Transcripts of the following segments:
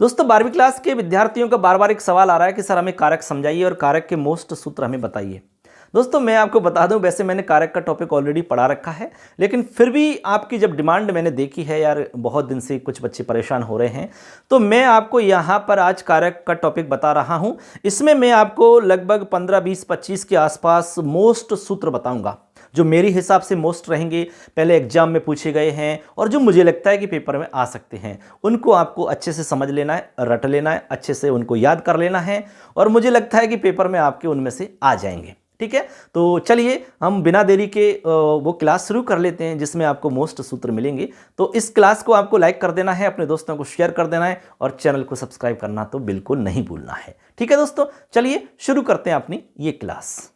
दोस्तों 12वीं क्लास के विद्यार्थियों का बार बार एक सवाल आ रहा है कि सर हमें कारक समझाइए और कारक के मोस्ट सूत्र हमें बताइए। दोस्तों मैं आपको बता दूं, वैसे मैंने कारक का टॉपिक ऑलरेडी पढ़ा रखा है, लेकिन फिर भी आपकी जब डिमांड मैंने देखी है, यार बहुत दिन से कुछ बच्चे परेशान हो रहे हैं, तो मैं आपको यहाँ पर आज कारक का टॉपिक बता रहा हूँ। इसमें मैं आपको लगभग 15, 20, 25 के आसपास मोस्ट सूत्र बताऊँगा जो मेरे हिसाब से मोस्ट रहेंगे, पहले एग्जाम में पूछे गए हैं और जो मुझे लगता है कि पेपर में आ सकते हैं। उनको आपको अच्छे से समझ लेना है, रट लेना है, अच्छे से उनको याद कर लेना है और मुझे लगता है कि पेपर में आपके उनमें से आ जाएंगे। ठीक है, तो चलिए हम बिना देरी के वो क्लास शुरू कर लेते हैं जिसमें आपको मोस्ट सूत्र मिलेंगे। तो इस क्लास को आपको लाइक कर देना है, अपने दोस्तों को शेयर कर देना है और चैनल को सब्सक्राइब करना तो बिल्कुल नहीं भूलना है। ठीक है दोस्तों, चलिए शुरू करते हैं अपनी ये क्लास।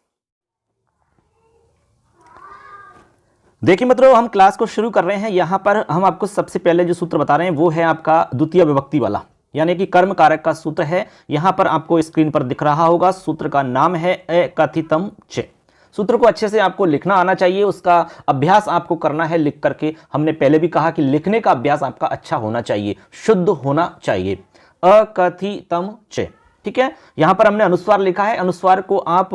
देखिए मित्रों, हम क्लास को शुरू कर रहे हैं। यहां पर हम आपको सबसे पहले जो सूत्र बता रहे हैं वो है आपका द्वितीय विभक्ति वाला, यानी कि कर्म कारक का सूत्र है। यहां पर आपको स्क्रीन पर दिख रहा होगा, सूत्र का नाम है अकथितम च। सूत्र को अच्छे से आपको लिखना आना चाहिए, उसका अभ्यास आपको करना है लिख करके। हमने पहले भी कहा कि लिखने का अभ्यास आपका अच्छा होना चाहिए, शुद्ध होना चाहिए। अकथितम च, ठीक है। यहां पर हमने अनुस्वार लिखा है, अनुस्वार को आप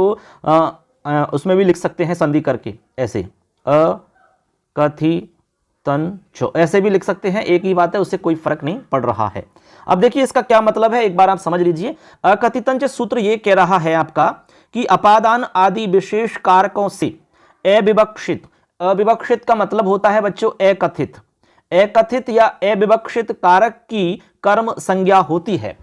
उसमें भी लिख सकते हैं संधि करके, ऐसे कथितन चो, ऐसे भी लिख सकते हैं, एक ही बात है, उससे कोई फर्क नहीं पड़ रहा है। अब देखिए इसका क्या मतलब है, एक बार आप समझ लीजिए। अकथितन च सूत्र ये कह रहा है आपका कि अपादान आदि विशेष कारकों से अविवक्षित, अविवक्षित का मतलब होता है बच्चों अकथित, अकथित या अविवक्षित कारक की कर्म संज्ञा होती है।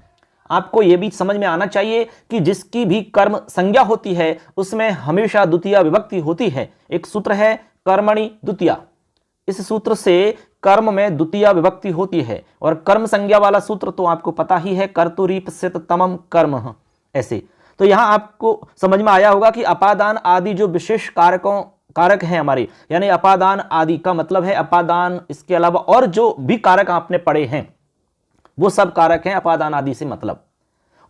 आपको यह भी समझ में आना चाहिए कि जिसकी भी कर्म संज्ञा होती है उसमें हमेशा द्वितीय विभक्ति होती है। एक सूत्र है कर्मणि द्वितीया, इस सूत्र से कर्म में द्वितीय विभक्ति होती है। और कर्म संज्ञा वाला सूत्र तो आपको पता ही है, कर्तुरीप्सित तमम कर्म, ऐसे। तो यहां आपको समझ में आया होगा कि अपादान आदि जो विशेष कारक हैं हमारे, यानी अपादान आदि का मतलब है अपादान, इसके अलावा और जो भी कारक आपने पढ़े हैं वो सब कारक हैं। अपादान आदि से मतलब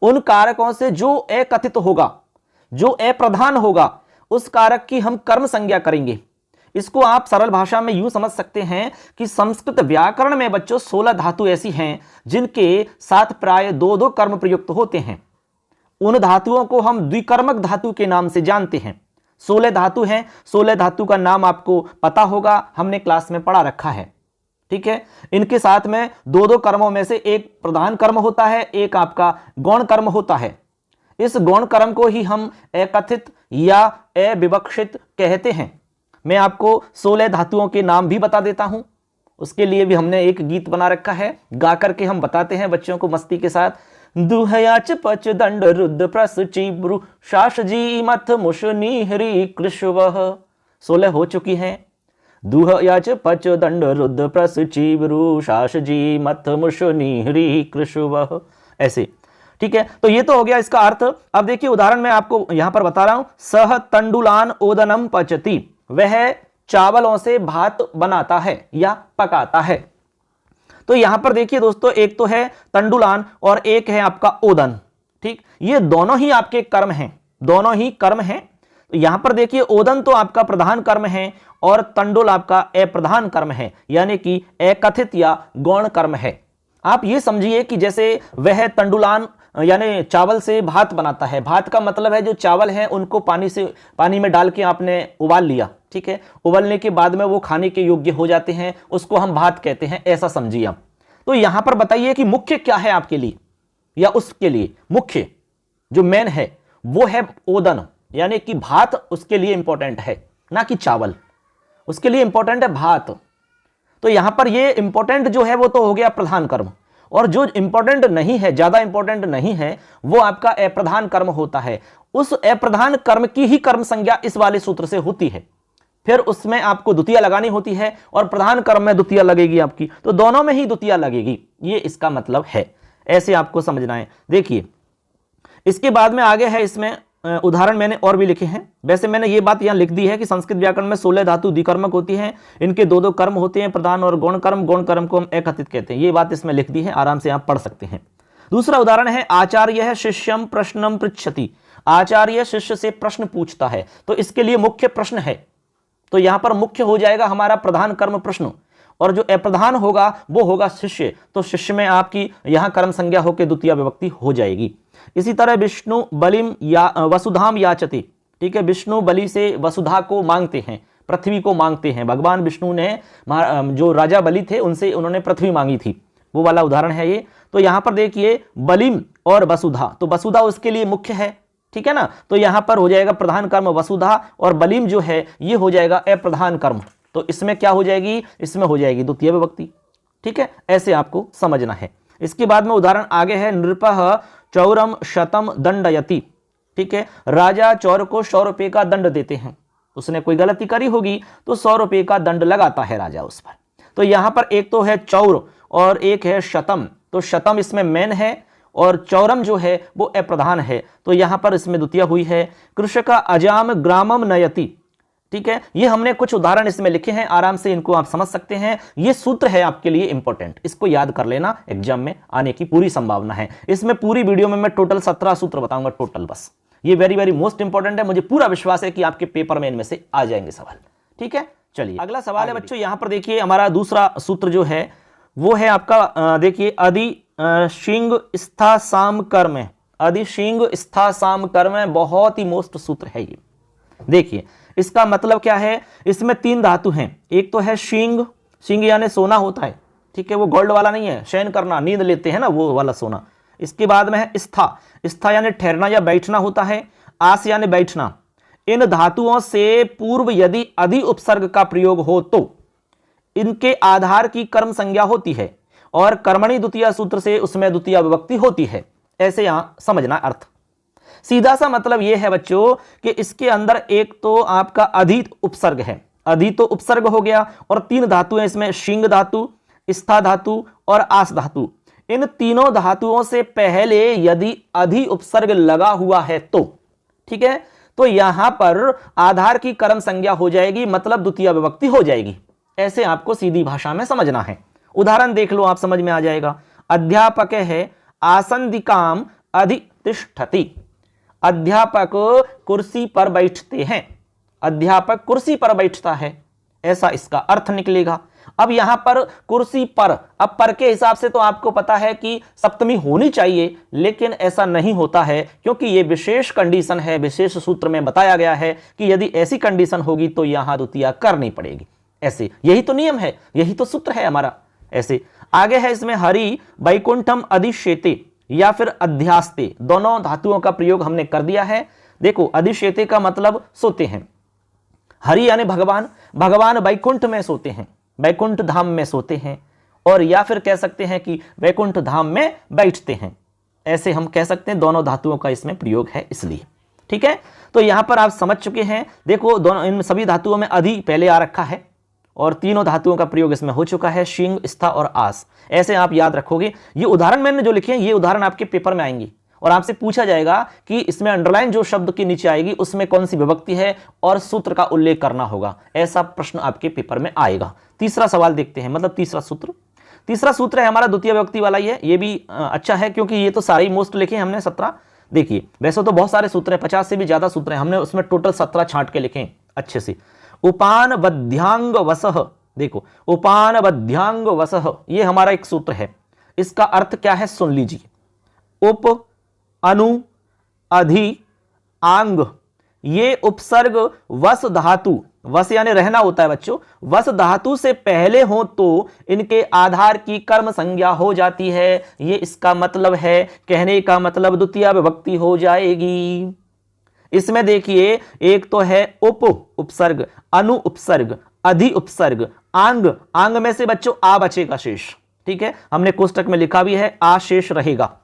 उन कारकों से जो अकथित होगा, जो अप्रधान होगा, उस कारक की हम कर्म संज्ञा करेंगे। इसको आप सरल भाषा में यूं समझ सकते हैं कि संस्कृत व्याकरण में बच्चों 16 धातु ऐसी हैं जिनके साथ प्राय 2-2 कर्म प्रयुक्त होते हैं। उन धातुओं को हम द्विकर्मक धातु के नाम से जानते हैं। 16 धातु हैं, 16 धातु का नाम आपको पता होगा, हमने क्लास में पढ़ा रखा है। ठीक है, इनके साथ में 2-2 कर्मों में से एक प्रधान कर्म होता है, एक आपका गौण कर्म होता है। इस गौण कर्म को ही हम अकथित या अविवक्षित कहते हैं। मैं आपको 16 धातुओं के नाम भी बता देता हूं, उसके लिए भी हमने एक गीत बना रखा है, गा करके हम बताते हैं बच्चों को मस्ती के साथ। दुहयाच पच दंड रुद्र प्रस चिब्रु शास जी मथ मुष निहरी कृष्वह। 16 हो चुकी हैं। दुहयाच पच दंड रुद्र प्रस चिब्रु शास जी मथ मुष निहरी कृष्वह, ऐसे। ठीक है, तो ये तो हो गया इसका अर्थ। अब देखिए उदाहरण मैं आपको यहां पर बता रहा हूं। सह तंडुलान ओदनम पचती, वह चावलों से भात बनाता है या पकाता है। तो यहां पर देखिए दोस्तों, एक तो है तंडुलान और एक है आपका ओदन। ठीक, ये दोनों ही आपके कर्म हैं, दोनों ही कर्म हैं। तो यहां पर देखिए ओदन तो आपका प्रधान कर्म है और तंडुल आपका अप्रधान कर्म है, यानी कि अकथित या गौण कर्म है। आप ये समझिए कि जैसे वह तंडुलान यानी चावल से भात बनाता है। भात का मतलब है जो चावल हैं उनको पानी में डाल के आपने उबाल लिया। ठीक है, उबलने के बाद में वो खाने के योग्य हो जाते हैं, उसको हम भात कहते हैं, ऐसा समझिए आप। तो यहां पर बताइए कि मुख्य क्या है आपके लिए या उसके लिए। मुख्य जो मेन है वो है ओदन, यानी कि भात उसके लिए इंपॉर्टेंट है, ना कि चावल। उसके लिए इंपॉर्टेंट है भात। तो यहां पर ये इंपॉर्टेंट जो है वो तो हो गया प्रधान कर्म, और जो इंपॉर्टेंट नहीं है, ज्यादा इंपॉर्टेंट नहीं है, वो आपका अप्रधान कर्म होता है। उस अप्रधान कर्म की ही कर्म संज्ञा इस वाले सूत्र से होती है। फिर उसमें आपको द्वितीय लगानी होती है और प्रधान कर्म में द्वितीय लगेगी आपकी, तो दोनों में ही द्वितीय लगेगी, ये इसका मतलब है। ऐसे आपको समझना है। देखिए इसके बाद में आगे है, इसमें उदाहरण मैंने और भी लिखे हैं। वैसे मैंने ये बात यहां लिख दी है कि संस्कृत व्याकरण में 16 धातु द्विकर्मक होती हैं, इनके 2-2 कर्म होते हैं, प्रधान और गौण कर्म। गौण कर्म को हम अकथित कहते हैं। ये बात इसमें लिख दी है, आराम से आप पढ़ सकते हैं। दूसरा उदाहरण है आचार्य शिष्यम प्रश्नम पृच्छति। आचार्य शिष्य से प्रश्न पूछता है, तो इसके लिए मुख्य प्रश्न है, तो यहां पर मुख्य हो जाएगा हमारा प्रधान कर्म प्रश्न। और जो अप्रधान होगा वो होगा शिष्य, तो शिष्य में आपकी यहां कर्म संज्ञा होकर द्वितीय विभक्ति हो जाएगी। इसी तरह विष्णु बलिम या वसुधाम याचते, ठीक है, विष्णु बलि से वसुधा को मांगते हैं, पृथ्वी को मांगते हैं। भगवान विष्णु ने जो राजा बलि थे उनसे उन्होंने पृथ्वी मांगी थी, वो वाला उदाहरण है ये। तो यहां पर देखिए बलिम और वसुधा, तो वसुधा उसके लिए मुख्य है, ठीक है ना, तो यहां पर हो जाएगा प्रधान कर्म वसुधा, और बलिम जो है ये हो जाएगा अप्रधान कर्म, तो इसमें क्या हो जाएगी, इसमें हो जाएगी द्वितीय विभक्ति, ठीक है, ऐसे आपको समझना है। इसके बाद में उदाहरण आगे है, नृपः चौरम शतम दंडयति, ठीक है, राजा चौर को 100 रुपए का दंड देते हैं, उसने कोई गलती करी होगी तो 100 रुपए का दंड लगाता है राजा उस पर। तो यहां पर एक तो है चौर और एक है शतम, तो शतम इसमें मेन है और चौरम जो है वो अप्रधान है, तो यहां पर इसमें द्वितीय हुई है। कृषक अजाम ग्रामम नयति, ठीक है, ये हमने कुछ उदाहरण इसमें लिखे हैं, आराम से इनको आप समझ सकते हैं। ये सूत्र है आपके लिए इंपॉर्टेंट, इसको याद कर लेना, एग्जाम में आने की पूरी संभावना है। इसमें पूरी वीडियो में मैं टोटल 17 सूत्र बताऊंगा टोटल, बस ये वेरी वेरी मोस्ट इंपॉर्टेंट है, मुझे पूरा विश्वास है कि आपके पेपर में इनमें से आ जाएंगे सवाल, ठीक है। चलिए अगला सवाल है बच्चों, यहां पर देखिए हमारा दूसरा सूत्र जो है वो है आपका, देखिए अधि शिंग स्था साम कर्म, अधि शिंग स्था साम कर्म, बहुत ही मोस्ट सूत्र है ये। देखिए इसका मतलब क्या है, इसमें 3 धातु हैं, एक तो है शिंग, शिंग यानी सोना होता है, ठीक है, वो गोल्ड वाला नहीं है, शयन करना, नींद लेते हैं ना वो वाला सोना। इसके बाद में है स्था, स्था यानी ठहरना या बैठना होता है, आस यानी बैठना। इन धातुओं से पूर्व यदि अधि उपसर्ग का प्रयोग हो तो इनके आधार की कर्म संज्ञा होती है और कर्मणि द्वितीय सूत्र से उसमें द्वितीय विभक्ति होती है, ऐसे यहां समझना अर्थ। सीधा सा मतलब यह है बच्चों कि इसके अंदर एक तो आपका अधि उपसर्ग है, अधि तो उपसर्ग हो गया, और 3 धातु हैं इसमें, शिंग धातु, स्था धातु और आस धातु। इन तीनों धातुओं से पहले यदि अधि उपसर्ग लगा हुआ है तो, ठीक है, तो यहां पर आधार की कर्म संज्ञा हो जाएगी, मतलब द्वितीय विभक्ति हो जाएगी, ऐसे आपको सीधी भाषा में समझना है। उदाहरण देख लो, आप समझ में आ जाएगा। अध्यापक है आसंदिकाम अधितिष्ठति, अध्यापक कुर्सी पर बैठते हैं, अध्यापक कुर्सी पर बैठता है, ऐसा इसका अर्थ निकलेगा। अब यहां पर कुर्सी पर, अब पर के हिसाब से तो आपको पता है कि सप्तमी होनी चाहिए, लेकिन ऐसा नहीं होता है, क्योंकि यह विशेष कंडीशन है, विशेष सूत्र में बताया गया है कि यदि ऐसी कंडीशन होगी तो यहां द्वितीया करनी पड़ेगी, ऐसे, यही तो नियम है, यही तो सूत्र है हमारा। ऐसे आगे है इसमें हरि वैकुंठम अधिशेते या फिर अध्यास्ते, दोनों धातुओं का प्रयोग हमने कर दिया है। देखो अधिशेते का मतलब सोते हैं, हरि यानी भगवान, भगवान वैकुंठ में सोते हैं, वैकुंठ धाम में सोते हैं, और या फिर कह सकते हैं कि वैकुंठ धाम में बैठते हैं, ऐसे हम कह सकते हैं, दोनों धातुओं का इसमें प्रयोग है इसलिए, ठीक है। तो यहां पर आप समझ चुके हैं, देखो दोनों इन सभी धातुओं में अधि पहले आ रखा है और तीनों धातुओं का प्रयोग इसमें हो चुका है, शिंग, स्था और आस, ऐसे आप याद रखोगे। ये उदाहरण मैंने जो लिखे हैं ये उदाहरण आपके पेपर में आएंगे और आपसे पूछा जाएगा कि इसमें अंडरलाइन जो शब्द के नीचे आएगी उसमें कौन सी विभक्ति है और सूत्र का उल्लेख करना होगा, ऐसा प्रश्न आपके पेपर में आएगा। तीसरा सवाल देखते हैं, मतलब तीसरा सूत्र, तीसरा सूत्र है हमारा द्वितीय विभक्ति वाला ही है, ये भी अच्छा है क्योंकि ये तो सारे मोस्ट लिखे हैं हमने 17। देखिए वैसे तो बहुत सारे सूत्र हैं, 50 से भी ज्यादा सूत्र हैं, हमने उसमें टोटल 17 छांट के लिखे हैं अच्छे से। उपान बध्यांग वसह, देखो उपान बध्यांग वसह ये हमारा एक सूत्र है, इसका अर्थ क्या है सुन लीजिए। उप, अनु, अधि, आंग, ये उपसर्ग वस धातु, वस यानी रहना होता है बच्चों, वस धातु से पहले हो तो इनके आधार की कर्म संज्ञा हो जाती है, ये इसका मतलब है, कहने का मतलब द्वितीय विभक्ति हो जाएगी। इसमें देखिए एक तो है उप उपसर्ग, अनु उपसर्ग, अधि उपसर्ग, आंग, आंग में से बच्चों आ बचेगा शेष, ठीक है, हमने कोष्टक में लिखा भी है आ शेष रहेगा।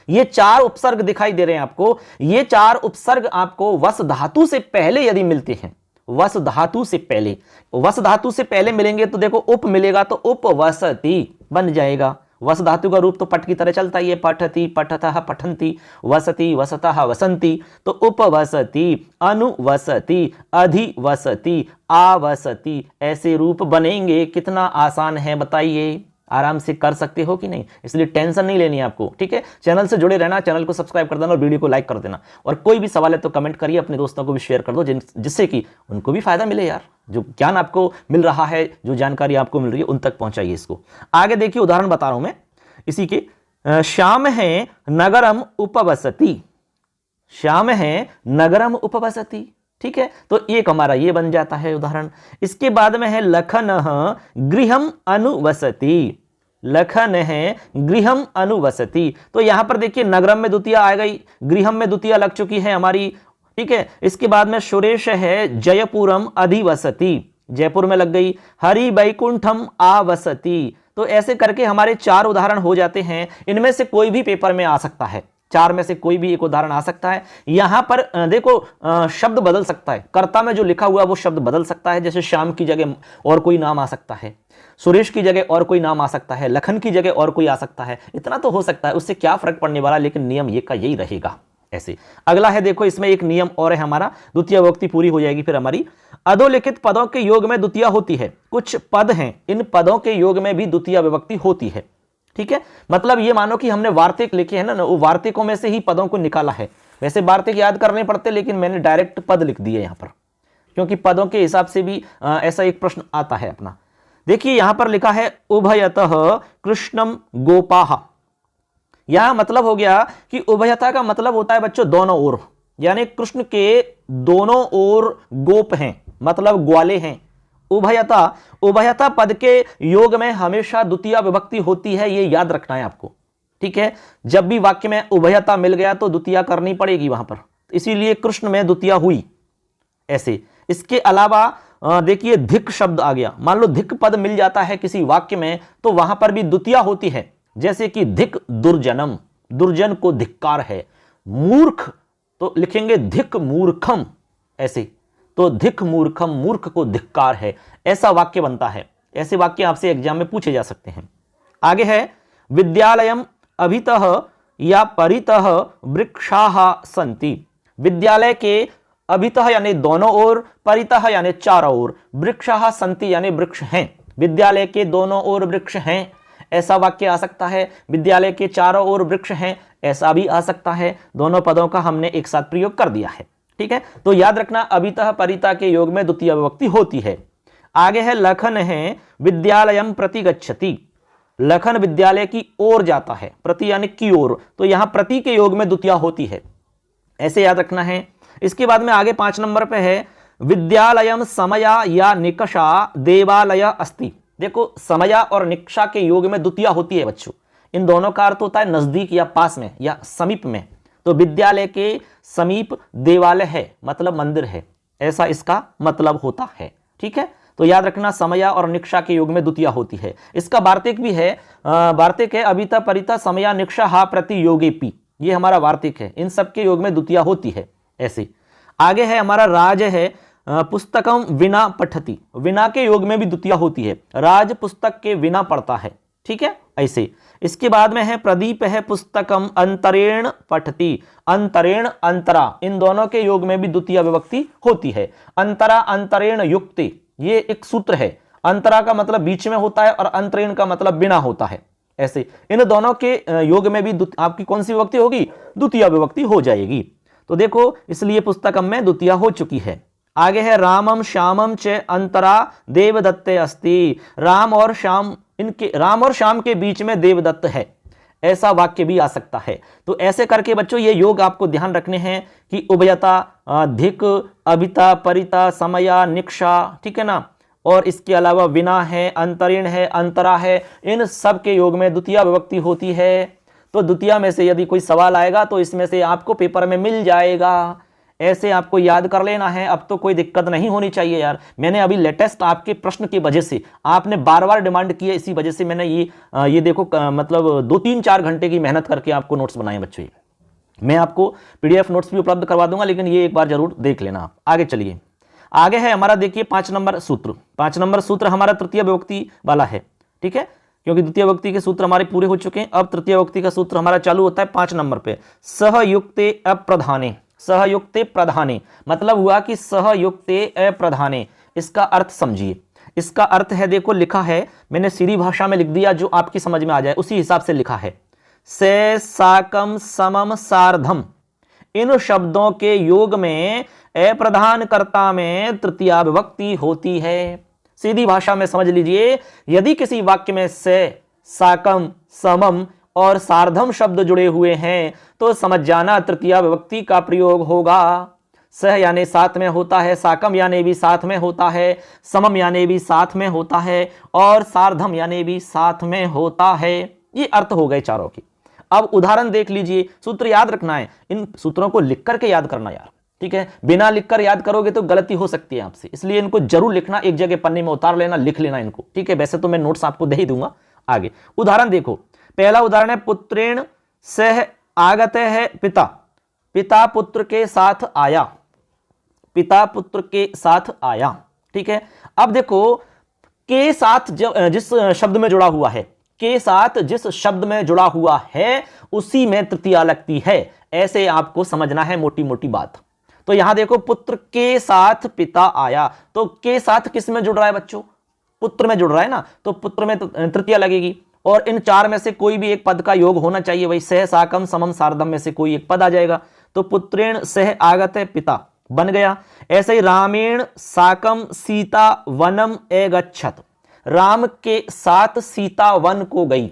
ये 4 उपसर्ग दिखाई दे रहे हैं आपको, ये 4 उपसर्ग आपको वस धातु से पहले यदि मिलते हैं, वस धातु से पहले, वस धातु से पहले मिलेंगे तो देखो उप मिलेगा तो उपवसति बन जाएगा। वस धातु का रूप तो पट की तरह चलता ही है, पठति, पठतः, पठन्ति, वसति, वसतः, वसन्ति, तो उपवसति, अनुवसति, अधिवसति, आवसति, ऐसे रूप बनेंगे। कितना आसान है बताइए, आराम से कर सकते हो कि नहीं, इसलिए टेंशन नहीं लेनी है आपको। ठीक है, चैनल से जुड़े रहना, चैनल को सब्सक्राइब कर देना और वीडियो को लाइक कर देना। और कोई भी सवाल है तो कमेंट करिए, अपने दोस्तों को भी शेयर कर दो, जिससे कि उनको भी फायदा मिले यार। जो ज्ञान आपको मिल रहा है, जो जानकारी आपको मिल रही है, उन तक पहुंचाइए इसको। आगे देखिए, उदाहरण बता रहा हूं मैं इसी के। श्याम है नगरम उपवसति, श्याम है नगरम उपवसति। ठीक है, तो एक हमारा ये बन जाता है उदाहरण। इसके बाद में है लखन गृहम अनुवसति, लखन है गृहम अनुवसति। तो यहां पर देखिए नगरम में द्वितीया आ गई, गृहम में द्वितीया लग चुकी है हमारी। ठीक है, इसके बाद में सुरेश है जयपुरम अधिवसति, जयपुर में लग गई। हरि वैकुंठम आवसति। तो ऐसे करके हमारे 4 उदाहरण हो जाते हैं। इनमें से कोई भी पेपर में आ सकता है, 4 में से कोई भी एक उदाहरण आ सकता है। यहां पर देखो शब्द बदल सकता है, कर्ता में जो लिखा हुआ वो शब्द बदल सकता है। जैसे श्याम की जगह और कोई नाम आ सकता है, सुरेश की जगह और कोई नाम आ सकता है, लखन की जगह और कोई आ सकता है। इतना तो हो सकता है, उससे क्या फर्क पड़ने वाला, लेकिन नियम ये का यही रहेगा। ऐसे अगला है, देखो इसमें एक नियम और है हमारा, द्वितीय विभक्ति पूरी हो जाएगी फिर हमारी। अधोलिखित पदों के योग में द्वितीय होती है। कुछ पद हैं, इन पदों के योग में भी द्वितीय विभक्ति होती है। ठीक है, मतलब ये मानो कि हमने वार्तिक लिखे हैं ना, वो वार्तिकों में से ही पदों को निकाला है। वैसे वार्तिक याद करने पड़ते, लेकिन मैंने डायरेक्ट पद लिख दिए यहां पर, क्योंकि पदों के हिसाब से भी ऐसा एक प्रश्न आता है अपना। देखिए यहां पर लिखा है उभयतः कृष्णम गोपाह। यह मतलब हो गया कि उभयता का मतलब होता है बच्चों दोनों ओर, यानी कृष्ण के दोनों ओर गोप हैं, मतलब ग्वाले हैं। उभयता, उभयता पद के योग में हमेशा द्वितीय विभक्ति होती है, ये याद रखना है आपको। ठीक है, जब भी वाक्य में उभयता मिल गया तो द्वितीय करनी पड़ेगी वहां पर, इसीलिए कृष्ण में द्वितीय हुई। ऐसे इसके अलावा देखिए धिक शब्द आ गया, मान लो धिक पद मिल जाता है किसी वाक्य में तो वहां पर भी द्वितीय होती है। जैसे कि धिक दुर्जनम, दुर्जन को धिक्कार है। मूर्ख तो लिखेंगे धिक मूर्खम, ऐसे तो धिक मूर्खम, मूर्ख को धिक्कार है, ऐसा वाक्य बनता है। ऐसे वाक्य आपसे एग्जाम में पूछे जा सकते हैं। आगे है विद्यालयम अभितः या परितः वृक्षाः सन्ति। विद्यालय के अभितः यानी दोनों ओर, परितः यानी चारों ओर, वृक्षाः सन्ति यानी वृक्ष हैं। विद्यालय के दोनों ओर वृक्ष हैं, ऐसा वाक्य आ सकता है। विद्यालय के चारों ओर वृक्ष हैं, ऐसा भी आ सकता है। दोनों पदों का हमने एक साथ प्रयोग कर दिया है। ठीक है, तो याद रखना अभितः परितः के योग में द्वितीय विभक्ति होती है। आगे है लखन है विद्यालयम प्रति गच्छति। लखन विद्यालय की ओर जाता है, प्रति यानी की ओर, तो यहां प्रति के योग में द्वितीय होती है, ऐसे याद रखना है। इसके बाद में आगे 5 नंबर पे है विद्यालयम समया या निकषा देवालय अस्ति। देखो समया और निकषा के योग में द्वितीय होती है बच्चों। इन दोनों का अर्थ होता है नजदीक या पास में या समीप में। तो विद्यालय के समीप देवालय है, मतलब मंदिर है, ऐसा इसका मतलब होता है। ठीक है, तो याद रखना समया और निकषा के योग में द्वितीय होती है। इसका वार्तिक भी है, वार्तिक है अभितः परितः समया निकषा हा प्रति योगेपि, ये हमारा वार्तिक है। इन सब के योग में द्वितीय होती है। ऐसे आगे है हमारा राज है पुस्तकम विना पठति। विना के योग में भी द्वितीय होती है, राज पुस्तक के बिना पढ़ता है। ठीक है, ऐसे। इसके बाद में है प्रदीप है पुस्तकम अंतरेण पठति। अंतरेण अंतरा, इन दोनों के योग में भी द्वितीय विभक्ति होती है। अंतरा अंतरेण युक्ति, ये एक सूत्र है। अंतरा का मतलब बीच में होता है और अंतरेण का मतलब बिना होता है। ऐसे इन दोनों के योग में भी आपकी कौन सी विभक्ति होगी, द्वितीय विभक्ति हो जाएगी। तो देखो इसलिए पुस्तकम में द्वितीय हो चुकी है। आगे है रामम श्यामम च अंतरा देवदत्ते अस्ति। राम और श्याम, इनके राम और श्याम के बीच में देवदत्त है, ऐसा वाक्य भी आ सकता है। तो ऐसे करके बच्चों ये योग आपको ध्यान रखने हैं कि उभयता, धिक, अभिता, परिता, समया, निकषा, ठीक है ना, और इसके अलावा विना है, अंतरिण है, अंतरा है, इन सब के योग में द्वितीय विभक्ति होती है। तो द्वितीय में से यदि कोई सवाल आएगा तो इसमें से आपको पेपर में मिल जाएगा। ऐसे आपको याद कर लेना है, अब तो कोई दिक्कत नहीं होनी चाहिए यार। मैंने अभी लेटेस्ट आपके प्रश्न की वजह से, आपने बार बार डिमांड की है, इसी वजह से मैंने ये देखो मतलब 2-3-4 घंटे की मेहनत करके आपको नोट्स बनाए बच्चों। मैं आपको पीडीएफ नोट्स भी उपलब्ध करवा दूंगा, लेकिन ये एक बार जरूर देख लेना आप। आगे चलिए, आगे है हमारा देखिए 5 नंबर सूत्र। 5 नंबर सूत्र हमारा तृतीय विभक्ति वाला है। ठीक है, क्योंकि द्वितीय विभक्ति के सूत्र हमारे पूरे हो चुके हैं। अब तृतीय विभक्ति का सूत्र हमारा चालू होता है 5 नंबर पे, सहयुक्ते अप्रधाने। सहयुक्ते प्रधाने मतलब हुआ कि सहयुक्ते अप्रधाने, इसका अर्थ समझिए। इसका अर्थ है, देखो लिखा है, मैंने सीधी भाषा में लिख दिया जो आपकी समझ में आ जाए उसी हिसाब से लिखा है। से, साकम, समम, सार्धम, इन शब्दों के योग में ए प्रधान कर्ता में तृतीया विभक्ति होती है। सीधी भाषा में समझ लीजिए, यदि किसी वाक्य में से, साकम, समम और सार्धम शब्द जुड़े हुए हैं तो समझ जाना तृतीया विभक्ति का प्रयोग होगा। सह यानी साथ में होता है, साकम यानी भी साथ में होता है, समम यानी भी साथ में होता है और सार्धम यानी भी साथ में होता है। ये अर्थ हो गए चारों के। अब उदाहरण देख लीजिए, सूत्र याद रखना है, इन सूत्रों को लिख करके याद करना यार, ठीक है। बिना लिखकर याद करोगे तो गलती हो सकती है आपसे, इसलिए इनको जरूर लिखना, एक जगह पन्ने में उतार लेना, लिख लेना इनको, ठीक है। वैसे तो मैं नोट्स आपको दे ही दूंगा आगे। उदाहरण देखो, पहला उदाहरण है पुत्रेण सह आगते है पिता, पिता पुत्र के साथ आया, पिता पुत्र के साथ आया, ठीक है। अब देखो के साथ जिस शब्द में जुड़ा हुआ है, के साथ जिस शब्द में जुड़ा हुआ है उसी में तृतीया लगती है, ऐसे आपको समझना है मोटी मोटी बात। तो यहां देखो पुत्र के साथ पिता आया, तो के साथ किस में जुड़ रहा है बच्चों? पुत्र में जुड़ रहा है ना, तो पुत्र में तृतीया लगेगी और इन चार में से कोई भी एक पद का योग होना चाहिए, वही सह, साकम, समम, सार्धम में से कोई एक पद आ जाएगा। तो पुत्रेण सह आगते पिता बन गया। ऐसे ही रामेण साकम सीता वनम एगच्छत, राम के साथ सीता वन को गई,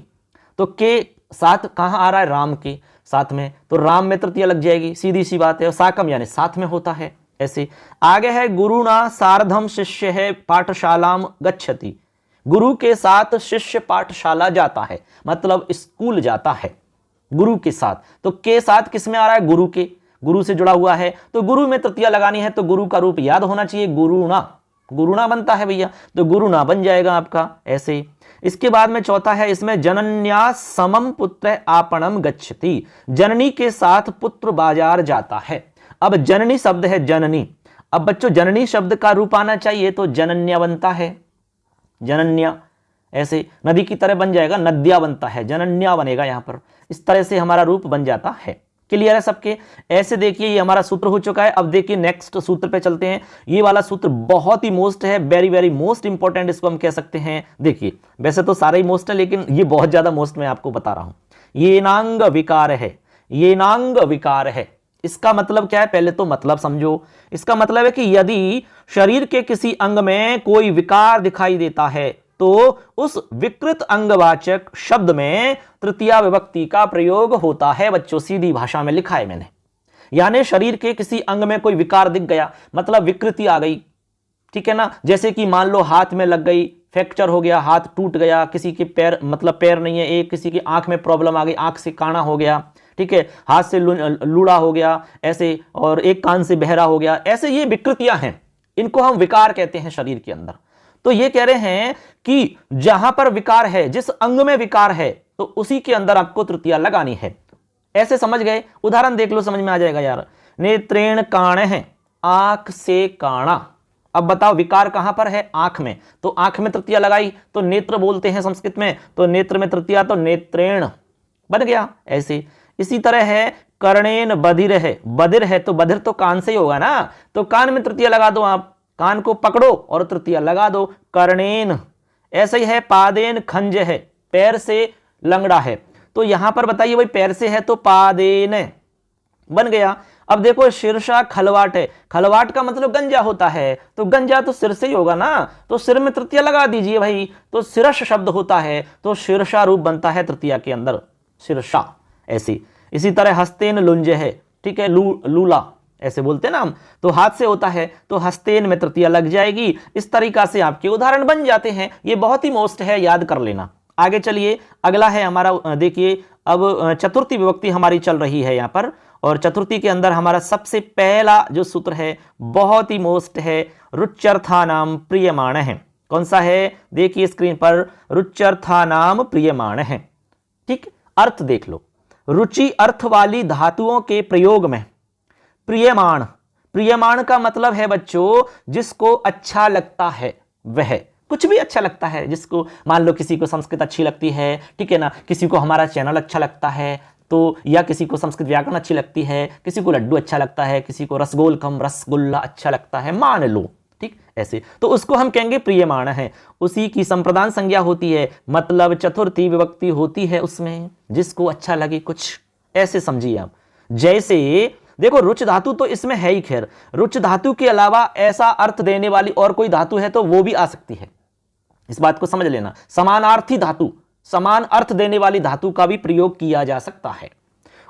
तो के साथ कहां आ रहा है? राम के साथ में, तो राम में तृतीया लग जाएगी, सीधी सी बात है। और साकम यानी साथ में होता है। ऐसे आगे है गुरुना सार्धम शिष्य है पाठशालाम गच्छति, गुरु के साथ शिष्य पाठशाला जाता है, मतलब स्कूल जाता है गुरु के साथ। तो के साथ किस में आ रहा है? गुरु के, गुरु से जुड़ा हुआ है, तो गुरु में तृतीया लगानी है, तो गुरु का रूप याद होना चाहिए, गुरुना, गुरुना बनता है भैया, तो गुरुना बन जाएगा आपका। ऐसे इसके बाद में चौथा है, इसमें जनन्या समम पुत्र आपणम गच्छति, जननी के साथ पुत्र बाजार जाता है। अब जननी शब्द है जननी, अब बच्चों जननी शब्द का रूप आना चाहिए, तो जनन्या बनता है, जनन्या। ऐसे नदी की तरह बन जाएगा, नद्या बनता है, जनन्या बनेगा यहां पर। इस तरह से हमारा रूप बन जाता है। क्लियर है सबके? ऐसे देखिए ये हमारा सूत्र हो चुका है। अब देखिए नेक्स्ट सूत्र पे चलते हैं। ये वाला सूत्र बहुत ही मोस्ट है, वेरी वेरी मोस्ट इंपॉर्टेंट इसको हम कह सकते हैं। देखिए वैसे तो सारे ही मोस्ट है, लेकिन ये बहुत ज्यादा मोस्ट मैं आपको बता रहा हूं। ये नांग विकार है, ये नांग विकार है। इसका मतलब क्या है? पहले तो मतलब समझो। इसका मतलब है कि यदि शरीर के किसी अंग में कोई विकार दिखाई देता है तो उस विकृत अंगवाचक शब्द में तृतीया विभक्ति का प्रयोग होता है। बच्चों सीधी भाषा में लिखा है मैंने, यानी शरीर के किसी अंग में कोई विकार दिख गया, मतलब विकृति आ गई, ठीक है ना। जैसे कि मान लो हाथ में लग गई, फ्रैक्चर हो गया, हाथ टूट गया, किसी के पैर मतलब पैर नहीं है एक, किसी की आंख में प्रॉब्लम आ गई, आंख से काना हो गया, ठीक है, हाथ से लूड़ा हो गया ऐसे, और एक कान से बहरा हो गया, ऐसे ये विकृतियां हैं, इनको हम विकार कहते हैं शरीर के अंदर। तो ये कह रहे हैं कि जहां पर विकार है, जिस अंग में विकार है, तो उसी के अंदर आपको तृतीया लगानी है। ऐसे समझ गए? उदाहरण देख लो, समझ में आ जाएगा यार। नेत्रेण काण है, आंख से काणा। अब बताओ विकार कहां पर है? आंख में, तो आंख में तृतीया लगाई, तो नेत्र बोलते हैं संस्कृत में, तो नेत्र में तृतीया, तो नेत्रेण बन गया। ऐसे इसी तरह है कर्णेन बधिर है, बधिर है तो बधिर तो कान से ही होगा ना, तो कान में तृतीया लगा दो, आप कान को पकड़ो और तृतीया लगा दो, कर्णेन। ऐसे ही है पादेन खंज है, पैर से लंगड़ा है, तो यहां पर बताइए भाई पैर से है तो पादेन बन गया। अब देखो शीर्षा खलवाट है, खलवाट का मतलब गंजा होता है, तो गंजा तो सिर से ही होगा ना, तो सिर में तृतीया लगा दीजिए भाई, तो शीर्ष शब्द होता है, तो शीर्षा रूप बनता है तृतीया के अंदर, शीर्षा। ऐसी इसी तरह हस्तेन लुंज है, ठीक है, लूला ऐसे बोलते हैं ना हम, तो हाथ से होता है, तो हस्तेन में तृतीया लग जाएगी। इस तरीका से आपके उदाहरण बन जाते हैं। ये बहुत ही मोस्ट है, याद कर लेना। आगे चलिए, अगला है हमारा, देखिए अब चतुर्थी विभक्ति हमारी चल रही है यहाँ पर, और चतुर्थी के अंदर हमारा सबसे पहला जो सूत्र है बहुत ही मोस्ट है, रुच्यर्थानाम प्रियमाण है। कौन सा है? देखिए स्क्रीन पर, रुच्यर्थानाम प्रियमाण है। ठीक, अर्थ देख लो, रुचि अर्थ वाली धातुओं के प्रयोग में प्रियमाण, प्रियमाण का मतलब है बच्चों जिसको अच्छा लगता है, वह कुछ भी अच्छा लगता है, जिसको मान लो किसी को संस्कृत अच्छी लगती है, ठीक है ना, किसी को हमारा चैनल अच्छा लगता है, तो या किसी को संस्कृत व्याकरण अच्छी लगती है, किसी को लड्डू अच्छा लगता है, किसी को रसगोलकम रसगुल्ला अच्छा लगता है, मान लो, ठीक, ऐसे तो उसको हम कहेंगे प्रियमाण है। उसी की संप्रदान संज्ञा होती है, मतलब चतुर्थी विभक्ति होती है उसमें, जिसको अच्छा लगे कुछ ऐसे समझिए आप। जैसे देखो रुच धातु तो इसमें है ही, खैर रुच धातु के अलावा ऐसा अर्थ देने वाली और कोई धातु है तो वो भी आ सकती है, इस बात को समझ लेना। समानार्थी धातु, समान अर्थ देने वाली धातु का भी प्रयोग किया जा सकता है।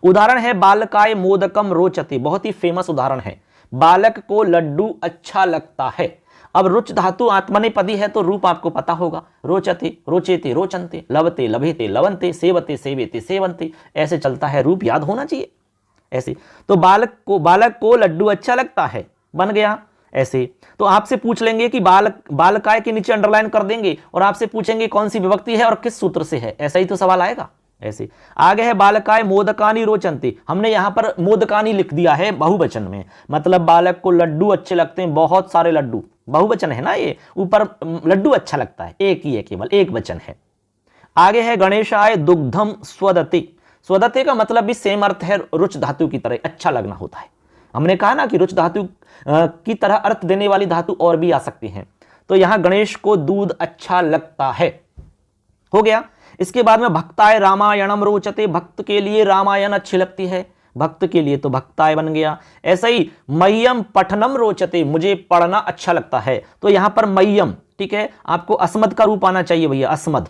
उदाहरण है बालकाय मोदकम रोचते, बहुत ही फेमस उदाहरण है, बालक को लड्डू अच्छा लगता है। अब रुच धातु आत्मनेपदी है तो रूप आपको पता होगा, रोचते रोचेते रोचनते, लवते लभेते लवंते, सेवते सेवेते सेवंते, ऐसे चलता है, रूप याद होना चाहिए ऐसे। तो बालक को लड्डू अच्छा लगता है बन गया ऐसे। तो आपसे पूछ लेंगे कि बालकाय के नीचे अंडरलाइन कर देंगे और आपसे पूछेंगे कौन सी विभक्ति है और किस सूत्र से है, ऐसा ही तो सवाल आएगा ऐसे। आगे है बालकाय मोदकानी रोचन्ते, हमने यहां पर मोदकानी लिख दिया है बहुवचन में, मतलब बालक को लड्डू अच्छे लगते हैं, बहुत सारे लड्डू, बहुवचन है ना ये, ऊपर लड्डू अच्छा लगता है, एक ही है, केवल एक वचन है। आगे है गणेशाय दुग्धम स्वदते, स्वदते का मतलब भी सेम अर्थ है रुच धातु की तरह, अच्छा लगना होता है। हमने कहा ना कि रुच धातु की तरह अर्थ देने वाली धातु और भी आ सकती हैं, तो यहां गणेश को दूध अच्छा लगता है, हो गया। इसके बाद में भक्ताय रामायणम रोचते, भक्त के लिए रामायण अच्छी लगती है, भक्त के लिए तो भक्ताय बन गया। ऐसा ही मह्यम पठनम रोचते, मुझे पढ़ना अच्छा लगता है, तो यहां पर मह्यम, ठीक है, आपको अस्मद का रूप आना चाहिए भैया, अस्मद,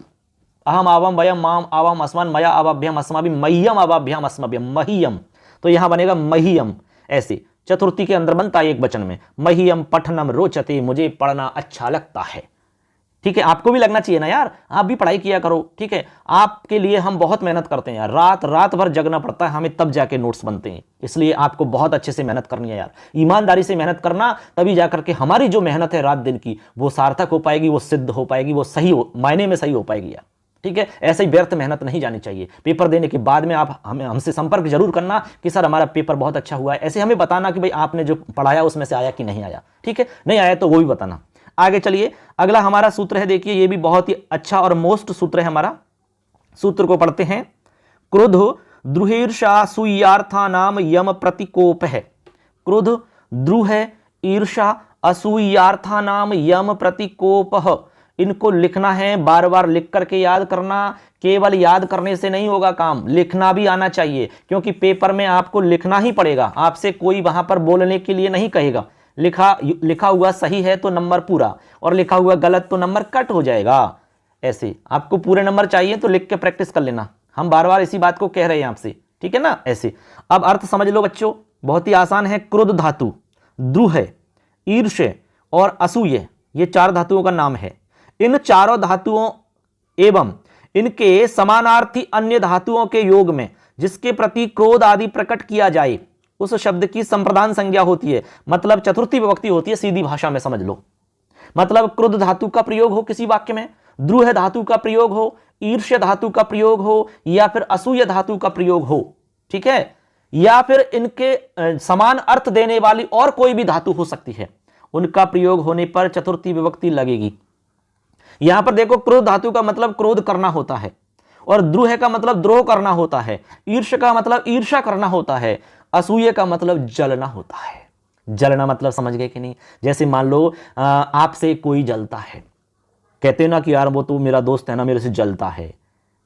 अहम आवम वयम माम आवम अस्मन मया अवाभ्यम अस्माभि मह्यम अवाभ्यम अस्मभ्यम मह्यम, तो यहां बनेगा मह्यम, ऐसे चतुर्थी के अंदर बनता है एक वचन में, मह्यम पठनम रोचते, मुझे पढ़ना अच्छा लगता है। ठीक है, आपको भी लगना चाहिए ना यार, आप भी पढ़ाई किया करो, ठीक है, आपके लिए हम बहुत मेहनत करते हैं यार, रात भर जगना पड़ता है हमें, तब जाके नोट्स बनते हैं, इसलिए आपको बहुत अच्छे से मेहनत करनी है यार, ईमानदारी से मेहनत करना, तभी जाकर के हमारी जो मेहनत है रात दिन की वो सार्थक हो पाएगी, वो सिद्ध हो पाएगी, वो सही मायने में सही हो पाएगी यार, ठीक है। ऐसे ही व्यर्थ मेहनत नहीं जानी चाहिए। पेपर देने के बाद में आप हमसे संपर्क जरूर करना कि सर हमारा पेपर बहुत अच्छा हुआ है, ऐसे हमें बताना कि भाई आपने जो पढ़ाया उसमें से आया कि नहीं आया, ठीक है, नहीं आया तो वो भी बताना। आगे चलिए, अगला हमारा सूत्र है, देखिए ये भी बहुत ही अच्छा और मोस्ट सूत्र है हमारा, सूत्र को पढ़ते हैं। क्रोध द्रुहीर्षा सुयार्था नाम यम प्रतिकोप है, क्रोध द्रुह है, ईर्षा असूयार्था नाम यम प्रतिकोप, इनको लिखना है, बार बार लिख करके याद करना, केवल याद करने से नहीं होगा काम, लिखना भी आना चाहिए, क्योंकि पेपर में आपको लिखना ही पड़ेगा, आपसे कोई वहां पर बोलने के लिए नहीं कहेगा, लिखा हुआ सही है तो नंबर पूरा, और लिखा हुआ गलत तो नंबर कट हो जाएगा, ऐसे आपको पूरे नंबर चाहिए तो लिख के प्रैक्टिस कर लेना, हम बार बार इसी बात को कह रहे हैं आपसे, ठीक है ना, ऐसे। अब अर्थ समझ लो बच्चों, बहुत ही आसान है, क्रोध धातु, द्रुह, ईर्ष्य और असूय, ये चार धातुओं का नाम है। इन चारों धातुओं एवं इनके समानार्थी अन्य धातुओं के योग में जिसके प्रति क्रोध आदि प्रकट किया जाए उस शब्द की संप्रदान संज्ञा होती है, मतलब चतुर्थी विभक्ति होती है, सीधी भाषा में समझ लो, मतलब क्रोध धातु का प्रयोग हो किसी वाक्य में, द्रुह धातु का प्रयोग हो, ईर्ष्य धातु का प्रयोग हो, या फिर असूय धातु का प्रयोग हो, ठीक है, या फिर इनके समान अर्थ देने वाली और कोई भी धातु हो सकती है, उनका प्रयोग होने पर चतुर्थी विभक्ति लगेगी। यहां पर देखो, क्रोध धातु का मतलब क्रोध करना होता है, और द्रुह का मतलब द्रोह करना होता है, ईर्ष्य का मतलब ईर्ष्या करना होता है, असूय का मतलब जलना होता है। जलना मतलब समझ गए कि नहीं, जैसे मान लो आपसे कोई जलता है, कहते हैं ना कि यार वो तो मेरा दोस्त है ना, मेरे से जलता है,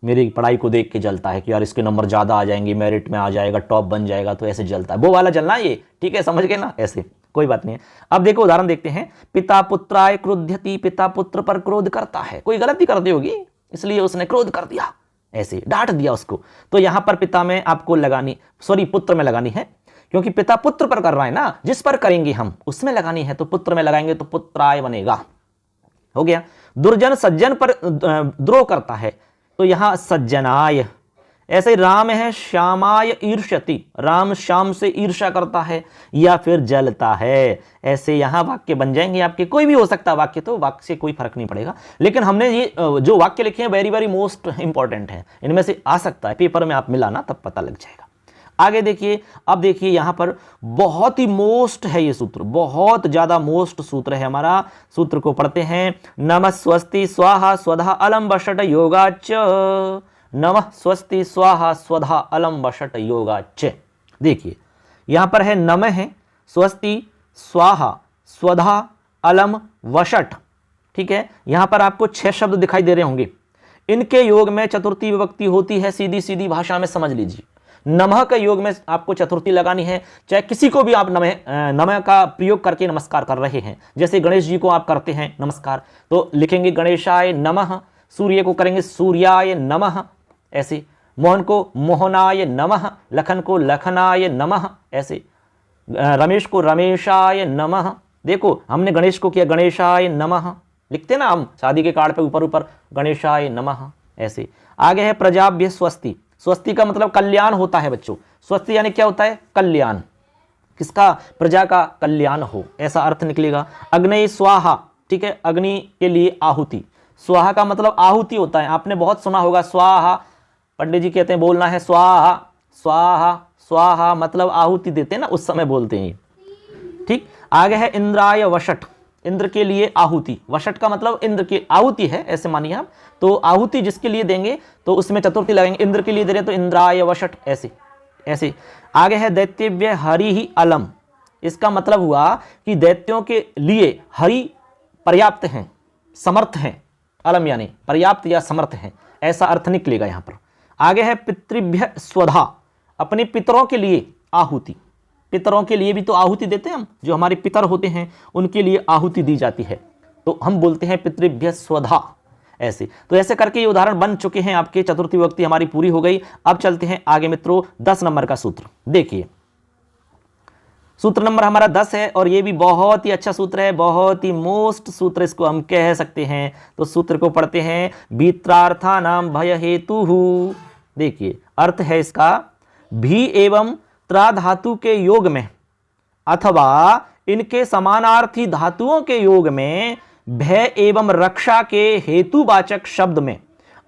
मेरी पढ़ाई को देख के जलता है कि यार इसके नंबर ज्यादा आ जाएंगे, मेरिट में आ जाएगा, टॉप बन जाएगा, तो ऐसे जलता है, वो वाला जलना ये, ठीक है, समझ गए ना, ऐसे कोई बात नहीं है। अब देखो उदाहरण देखते हैं, पिता पुत्राय क्रुध्यति, पिता पुत्र पर क्रोध करता है, कोई गलती कर दी होगी इसलिए उसने क्रोध कर दिया, ऐसे डांट दिया उसको, तो यहां पर पिता में आपको लगानी, सॉरी पुत्र में लगानी है, क्योंकि पिता पुत्र पर कर रहा है ना, जिस पर करेंगे हम उसमें लगानी है, तो पुत्र में लगाएंगे तो पुत्राय बनेगा, हो गया। दुर्जन सज्जन पर द्रोह करता है, तो यहां सज्जनाय। ऐसे ही राम है श्यामाय ईर्ष्यति, राम श्याम से ईर्ष्या करता है या फिर जलता है, ऐसे यहां वाक्य बन जाएंगे आपके, कोई भी हो सकता है वाक्य, तो वाक्य से कोई फर्क नहीं पड़ेगा, लेकिन हमने ये जो वाक्य लिखे हैं वेरी वेरी मोस्ट इंपॉर्टेंट है, इनमें से आ सकता है पेपर में आप मिलाना तब पता लग जाएगा। आगे देखिए, अब देखिए यहां पर बहुत ही मोस्ट है ये सूत्र, बहुत ज्यादा मोस्ट सूत्र है हमारा, सूत्र को पढ़ते हैं। नमः स्वस्ति स्वाहा स्वधा अलम वषट योगाच, नमः स्वस्ति स्वाहा स्वधा अलम वषट योगाच। देखिए यहां पर है नमः है, स्वस्ति स्वाहा स्वधा अलम, वषट। ठीक है, यहां पर आपको 6 शब्द दिखाई दे रहे होंगे। इनके योग में चतुर्थी विभक्ति होती है, सीधी सीधी भाषा में समझ लीजिए। नमः के योग में आपको चतुर्थी लगानी है, चाहे किसी को भी आप नमः का प्रयोग करके नमस्कार कर रहे हैं। जैसे गणेश जी को आप करते हैं नमस्कार, तो लिखेंगे गणेशाय नमः। सूर्य को करेंगे सूर्याय नमः, ऐसे। मोहन को मोहनाय नमः, लखन को लखनाय नमः, ऐसे। रमेश को रमेशाय नमः। देखो हमने गणेश को किया गणेशाय नमः, लिखते ना हम शादी के कार्ड पे ऊपर ऊपर गणेशाय नमः, ऐसे। आगे है प्रजाभ्य स्वस्ति। स्वस्ति का मतलब कल्याण होता है बच्चों। स्वस्ति यानी क्या होता है? कल्याण। किसका? प्रजा का कल्याण हो, ऐसा अर्थ निकलेगा। अग्नि स्वाहा, ठीक है, अग्नि के लिए आहुति। स्वाहा का मतलब आहुति होता है, आपने बहुत सुना होगा स्वाहा, पंडित जी कहते हैं बोलना है स्वाहा स्वाहा स्वाहा, मतलब आहुति देते हैं ना, उस समय बोलते हैं। ठीक, आगे है इंद्राय वषट। इंद्र के लिए आहुति। वषट का मतलब इंद्र की आहुति है, ऐसे मानिए आप। तो आहुति जिसके लिए देंगे तो उसमें चतुर्थी लगेंगे। इंद्र के लिए दे रहे तो इंद्राय वषट, ऐसे ऐसे। आगे है दैत्यव्य हरि ही अलम। इसका मतलब हुआ कि दैत्यों के लिए हरि पर्याप्त हैं, समर्थ हैं। अलम यानी पर्याप्त या समर्थ हैं, ऐसा अर्थ निकलेगा यहां पर। आगे है पितृभ्य स्वधा। अपने पितरों के लिए आहुति। पितरों के लिए भी तो आहुति देते हैं हम, जो हमारे पितर होते हैं उनके लिए आहुति दी जाती है, तो हम बोलते हैं पितृभ्य स्वधा, ऐसे। तो ऐसे करके ये उदाहरण बन चुके हैं आपके। चतुर्थी विभक्ति हमारी पूरी हो गई। अब चलते हैं आगे मित्रों 10 नंबर का सूत्र। देखिए सूत्र नंबर हमारा 10 है और ये भी बहुत ही अच्छा सूत्र है, बहुत ही मोस्ट सूत्र इसको हम कह सकते हैं। तो सूत्र को पढ़ते हैं। भीत्रार्था नाम भय हेतु। देखिए अर्थ है इसका, भी एवं त्रा धातु के योग में अथवा इनके समानार्थी धातुओं के योग में भय एवं रक्षा के हेतुवाचक शब्द में,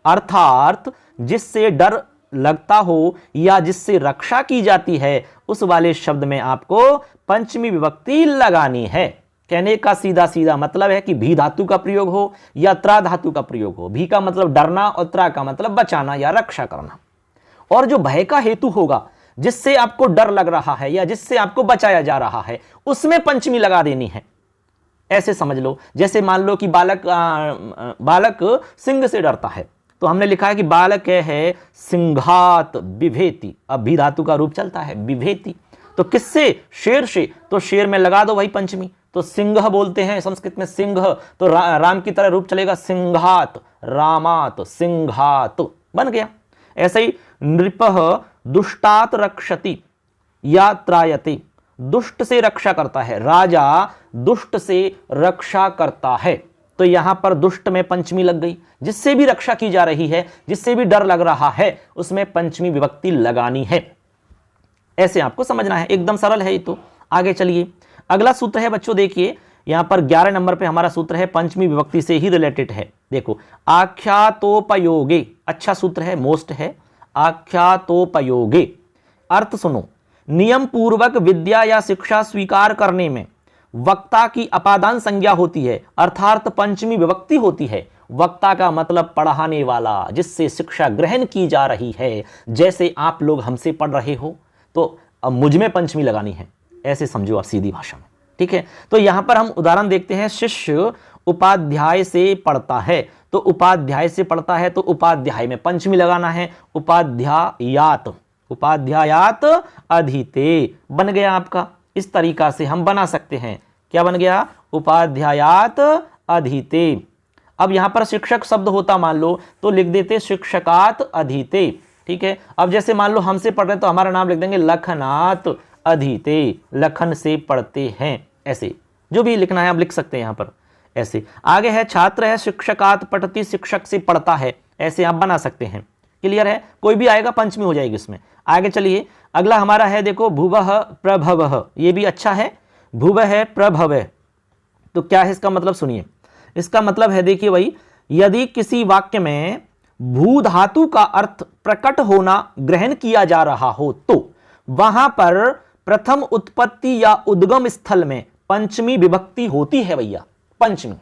अर्थात जिससे डर लगता हो या जिससे रक्षा की जाती है, उस वाले शब्द में आपको पंचमी विभक्ति लगानी है। कहने का सीधा सीधा मतलब है कि भी धातु का प्रयोग हो या त्रा धातु का प्रयोग हो। भी का मतलब डरना और त्रा का मतलब बचाना या रक्षा करना। और जो भय का हेतु होगा, जिससे आपको डर लग रहा है या जिससे आपको बचाया जा रहा है, उसमें पंचमी लगा देनी है। ऐसे समझ लो, जैसे मान लो कि बालक सिंह से डरता है, तो हमने लिखा है कि बालक है सिंघात बिभेति। अब भी धातु का रूप चलता है बिभेति, तो किससे? शेर से। तो शेर में लगा दो वही पंचमी, तो सिंह बोलते हैं संस्कृत में सिंह, तो राम की तरह रूप चलेगा सिंघात, रामात, सिंघात बन गया। ऐसे ही नृपः दुष्टात रक्षति या त्रायते। दुष्ट से रक्षा करता है, राजा दुष्ट से रक्षा करता है। तो यहां पर दुष्ट में पंचमी लग गई। जिससे भी रक्षा की जा रही है, जिससे भी डर लग रहा है, उसमें पंचमी विभक्ति लगानी है। ऐसे आपको समझना है, एकदम सरल है ये तो। आगे चलिए, अगला सूत्र है बच्चों, देखिए यहां पर 11 नंबर पे हमारा सूत्र है, पंचमी विभक्ति से ही रिलेटेड है। देखो आख्यातोपयोगे, अच्छा सूत्र है, मोस्ट है। आख्यातोपयोगे अर्थ सुनो, नियम पूर्वक विद्या या शिक्षा स्वीकार करने में वक्ता की अपादान संज्ञा होती है, अर्थात पंचमी विभक्ति होती है। वक्ता का मतलब पढ़ाने वाला, जिससे शिक्षा ग्रहण की जा रही है। जैसे आप लोग हमसे पढ़ रहे हो, तो अब मुझ में पंचमी लगानी है, ऐसे समझो आप सीधी भाषा में। ठीक है, तो यहां पर हम उदाहरण देखते हैं। शिष्य उपाध्याय से पढ़ता है, तो उपाध्याय से पढ़ता है तो उपाध्याय में पंचमी लगाना है। उपाध्यायात, उपाध्यायात अधीते बन गया आपका। इस तरीका से हम बना सकते हैं। क्या बन गया? उपाध्यायात अधीते। अब यहां पर शिक्षक शब्द होता मान लो, तो लिख देते शिक्षकात अधीते। ठीक है, अब जैसे मान लो हमसे पढ़ रहे तो हमारा नाम लिख देंगे लखनात अधीते, लखन से पढ़ते हैं। ऐसे जो भी लिखना है आप लिख सकते हैं यहां पर। ऐसे आगे है छात्र है शिक्षकात पठति, शिक्षक से पढ़ता है, ऐसे आप बना सकते हैं। क्लियर है, कोई भी आएगा पंचमी हो जाएगी इसमें। आगे चलिए, अगला हमारा है देखो भुवः प्रभवः, ये भी अच्छा है। भुवः है प्रभव, तो क्या है इसका मतलब सुनिए। इसका मतलब है देखिए भाई, यदि किसी वाक्य में भू धातु का अर्थ प्रकट होना ग्रहण किया जा रहा हो, तो वहां पर प्रथम उत्पत्ति या उद्गम स्थल में पंचमी विभक्ति होती है भैया। पंचमी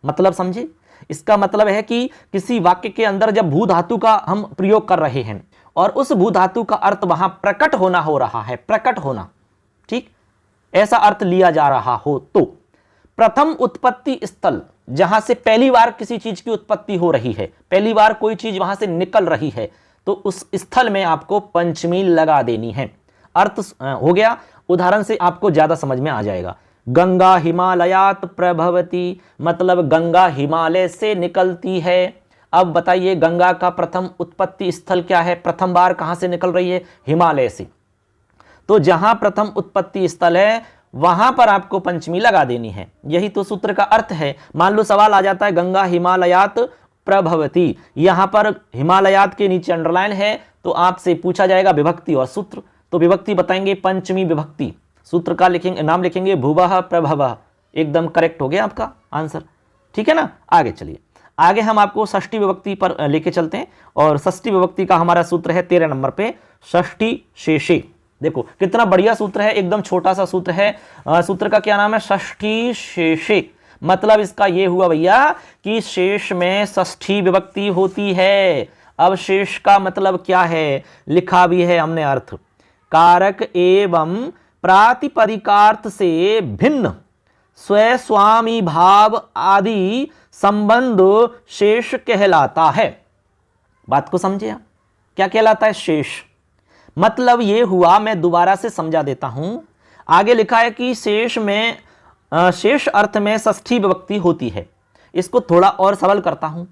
मतलब समझे, इसका मतलब है कि किसी वाक्य के अंदर जब भू धातु का हम प्रयोग कर रहे हैं और उस भू धातु का अर्थ वहां प्रकट होना हो रहा है, प्रकट होना, ठीक, ऐसा अर्थ लिया जा रहा हो, तो प्रथम उत्पत्ति स्थल, जहां से पहली बार किसी चीज की उत्पत्ति हो रही है, पहली बार कोई चीज वहां से निकल रही है, तो उस स्थल में आपको पंचमी लगा देनी है। अर्थ हो गया, उदाहरण से आपको ज्यादा समझ में आ जाएगा। गंगा हिमालयात प्रभवती, मतलब गंगा हिमालय से निकलती है। अब बताइए गंगा का प्रथम उत्पत्ति स्थल क्या है, प्रथम बार कहां से निकल रही है, हिमालय से। तो जहां प्रथम उत्पत्ति स्थल है वहां पर आपको पंचमी लगा देनी है, यही तो सूत्र का अर्थ है। मान लो सवाल आ जाता है गंगा हिमालयात प्रभवती, यहां पर हिमालयात के नीचे अंडरलाइन है, तो आपसे पूछा जाएगा विभक्ति और सूत्र, तो विभक्ति बताएंगे पंचमी विभक्ति, सूत्र का लिखेंगे, नाम लिखेंगे भुवः प्रभवः, एकदम करेक्ट हो गया आपका आंसर। ठीक है ना, आगे चलिए, आगे हम आपको षष्ठी विभक्ति पर लेके चलते हैं, और षष्ठी विभक्ति का हमारा सूत्र है 13 नंबर पे, षष्ठी शेषे। देखो कितना बढ़िया सूत्र है, एकदम छोटा सा सूत्र है। सूत्र का क्या नाम है, षष्ठी शेषे। मतलब इसका ये हुआ भैया कि शेष में षष्ठी विभक्ति होती है। अब शेष का मतलब क्या है, लिखा भी है हमने अर्थ, कारक एवं प्रातिपदिकार्थ से भिन्न स्वस्वामी भाव आदि संबंध शेष कहलाता है। बात को समझे आप, क्या कहलाता है शेष, मतलब ये हुआ, मैं दोबारा से समझा देता हूं। आगे लिखा है कि शेष में शेष अर्थ में षष्ठी विभक्ति होती है। इसको थोड़ा और सरल करता हूं,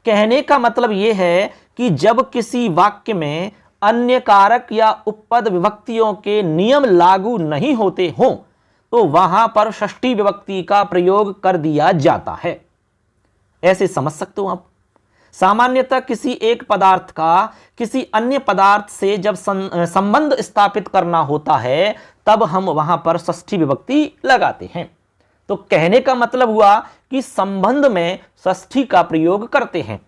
कहने का मतलब यह है कि जब किसी वाक्य में अन्य कारक या उपपद विभक्तियों के नियम लागू नहीं होते हों तो वहां पर षष्ठी विभक्ति का प्रयोग कर दिया जाता है। ऐसे समझ सकते हो आप। सामान्यतः किसी एक पदार्थ का किसी अन्य पदार्थ से जब संबंध स्थापित करना होता है तब हम वहां पर षष्ठी विभक्ति लगाते हैं। तो कहने का मतलब हुआ कि संबंध में षष्ठी का प्रयोग करते हैं।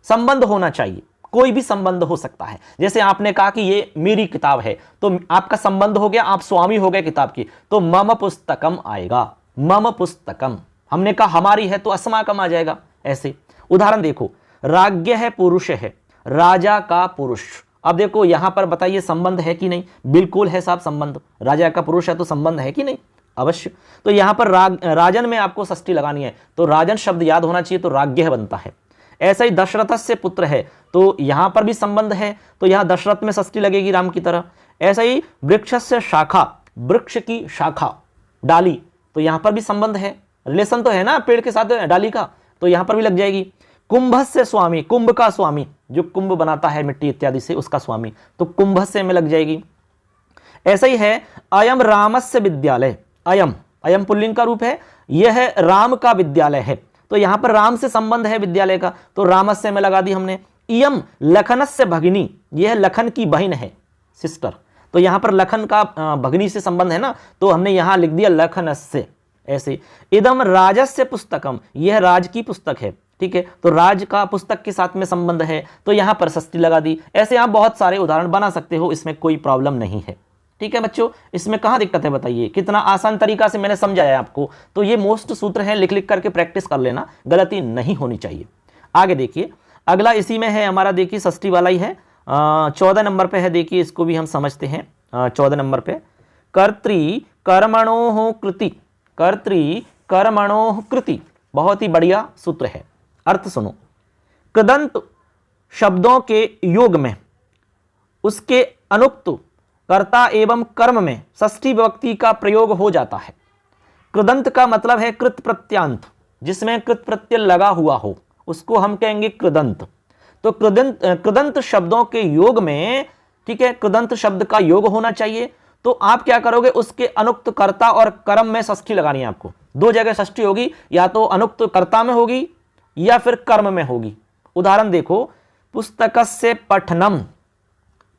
संबंध होना चाहिए, कोई भी संबंध हो सकता है। जैसे आपने कहा कि ये मेरी किताब है, तो आपका संबंध हो गया, आप स्वामी हो गए किताब की, तो मम पुस्तकम आएगा, मम पुस्तकम। हमने कहा हमारी है तो अस्माकम आ जाएगा। ऐसे उदाहरण देखो, राज्ञ है पुरुष है, राजा का पुरुष। अब देखो यहां पर बताइए संबंध है कि नहीं, बिल्कुल है साहब संबंध, राजा का पुरुष है तो संबंध है कि नहीं, अवश्य। तो यहां पर राजन में आपको षष्ठी लगानी है, तो राजन शब्द याद होना चाहिए, तो राज्ञ बनता है। ऐसा ही दशरथ से पुत्र है, तो यहां पर भी संबंध है, तो यहां दशरथ में षष्ठी लगेगी राम की तरह। ऐसा ही वृक्ष से शाखा, वृक्ष की शाखा, डाली, तो यहां पर भी संबंध है, रिलेशन तो है ना पेड़ के साथ डाली का, तो यहां पर भी लग जाएगी। कुंभ से स्वामी, कुंभ का स्वामी, जो कुंभ बनाता है मिट्टी इत्यादि से, उसका स्वामी, तो कुंभ से में लग जाएगी। ऐसा ही है अयम रामस्य विद्यालय, अयम, अयम पुल्लिंग का रूप है, यह राम का विद्यालय है, तो यहां पर राम से संबंध है विद्यालय का, तो रामस्य में लगा दी हमने। इयम लखनस्य भगिनी, यह लखन की बहन है, सिस्टर, तो यहां पर लखन का भगिनी से संबंध है ना, तो हमने यहां लिख दिया लखनस्य। ऐसे इदम राजस्य पुस्तकम, यह राज की पुस्तक है, ठीक है, तो राज का पुस्तक के साथ में संबंध है, तो यहां पर षष्ठी लगा दी। ऐसे आप बहुत सारे उदाहरण बना सकते हो, इसमें कोई प्रॉब्लम नहीं है। ठीक है बच्चों, इसमें कहां दिक्कत है बताइए, कितना आसान तरीका से मैंने समझाया आपको। तो ये मोस्ट सूत्र हैं, लिख लिख करके प्रैक्टिस कर लेना, गलती नहीं होनी चाहिए। आगे देखिए, अगला इसी में है हमारा, देखिए षष्ठी वाला ही है, 14 नंबर पे है, देखिए इसको भी हम समझते हैं। 14 नंबर पे कर्तृ कर्मणोः कृति, कर्तृ कर्मणोः कृति, बहुत ही बढ़िया सूत्र है। अर्थ सुनो, कृदंत शब्दों के योग में उसके अनुक्त कर्ता एवं कर्म में षष्ठी विभक्ति का प्रयोग हो जाता है। कृदंत का मतलब है कृत प्रत्यांत, जिसमें कृत प्रत्यय लगा हुआ हो, उसको हम कहेंगे कृदंत। तो कृदंत शब्दों के योग में, ठीक है, कृदंत शब्द का योग होना चाहिए। तो आप क्या करोगे, उसके अनुक्त कर्ता और कर्म में षष्ठी लगानी है आपको। दो जगह षष्ठी होगी, या तो अनुक्त कर्ता में होगी या फिर कर्म में होगी। उदाहरण देखो, पुस्तकस्य पठनम,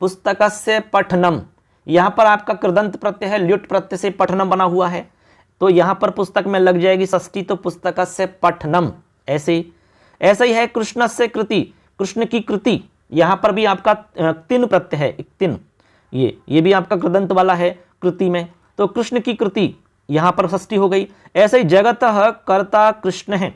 पुस्तकस्य पठनम, यहां पर आपका कृदंत प्रत्यय है, ल्युट प्रत्यय से पठनम बना हुआ है, तो यहां पर पुस्तक में लग जाएगी षष्ठी, तो पुस्तकस्य पठनम। ऐसे ही है कृष्णस्य कृति, कृष्ण की कृति, यहां पर भी आपका तिन प्रत्यय है, तिन, ये भी आपका कृदंत वाला है कृति में, तो कृष्ण की कृति, यहां पर षष्ठी हो गई। ऐसे ही जगतः कर्ता कृष्ण है,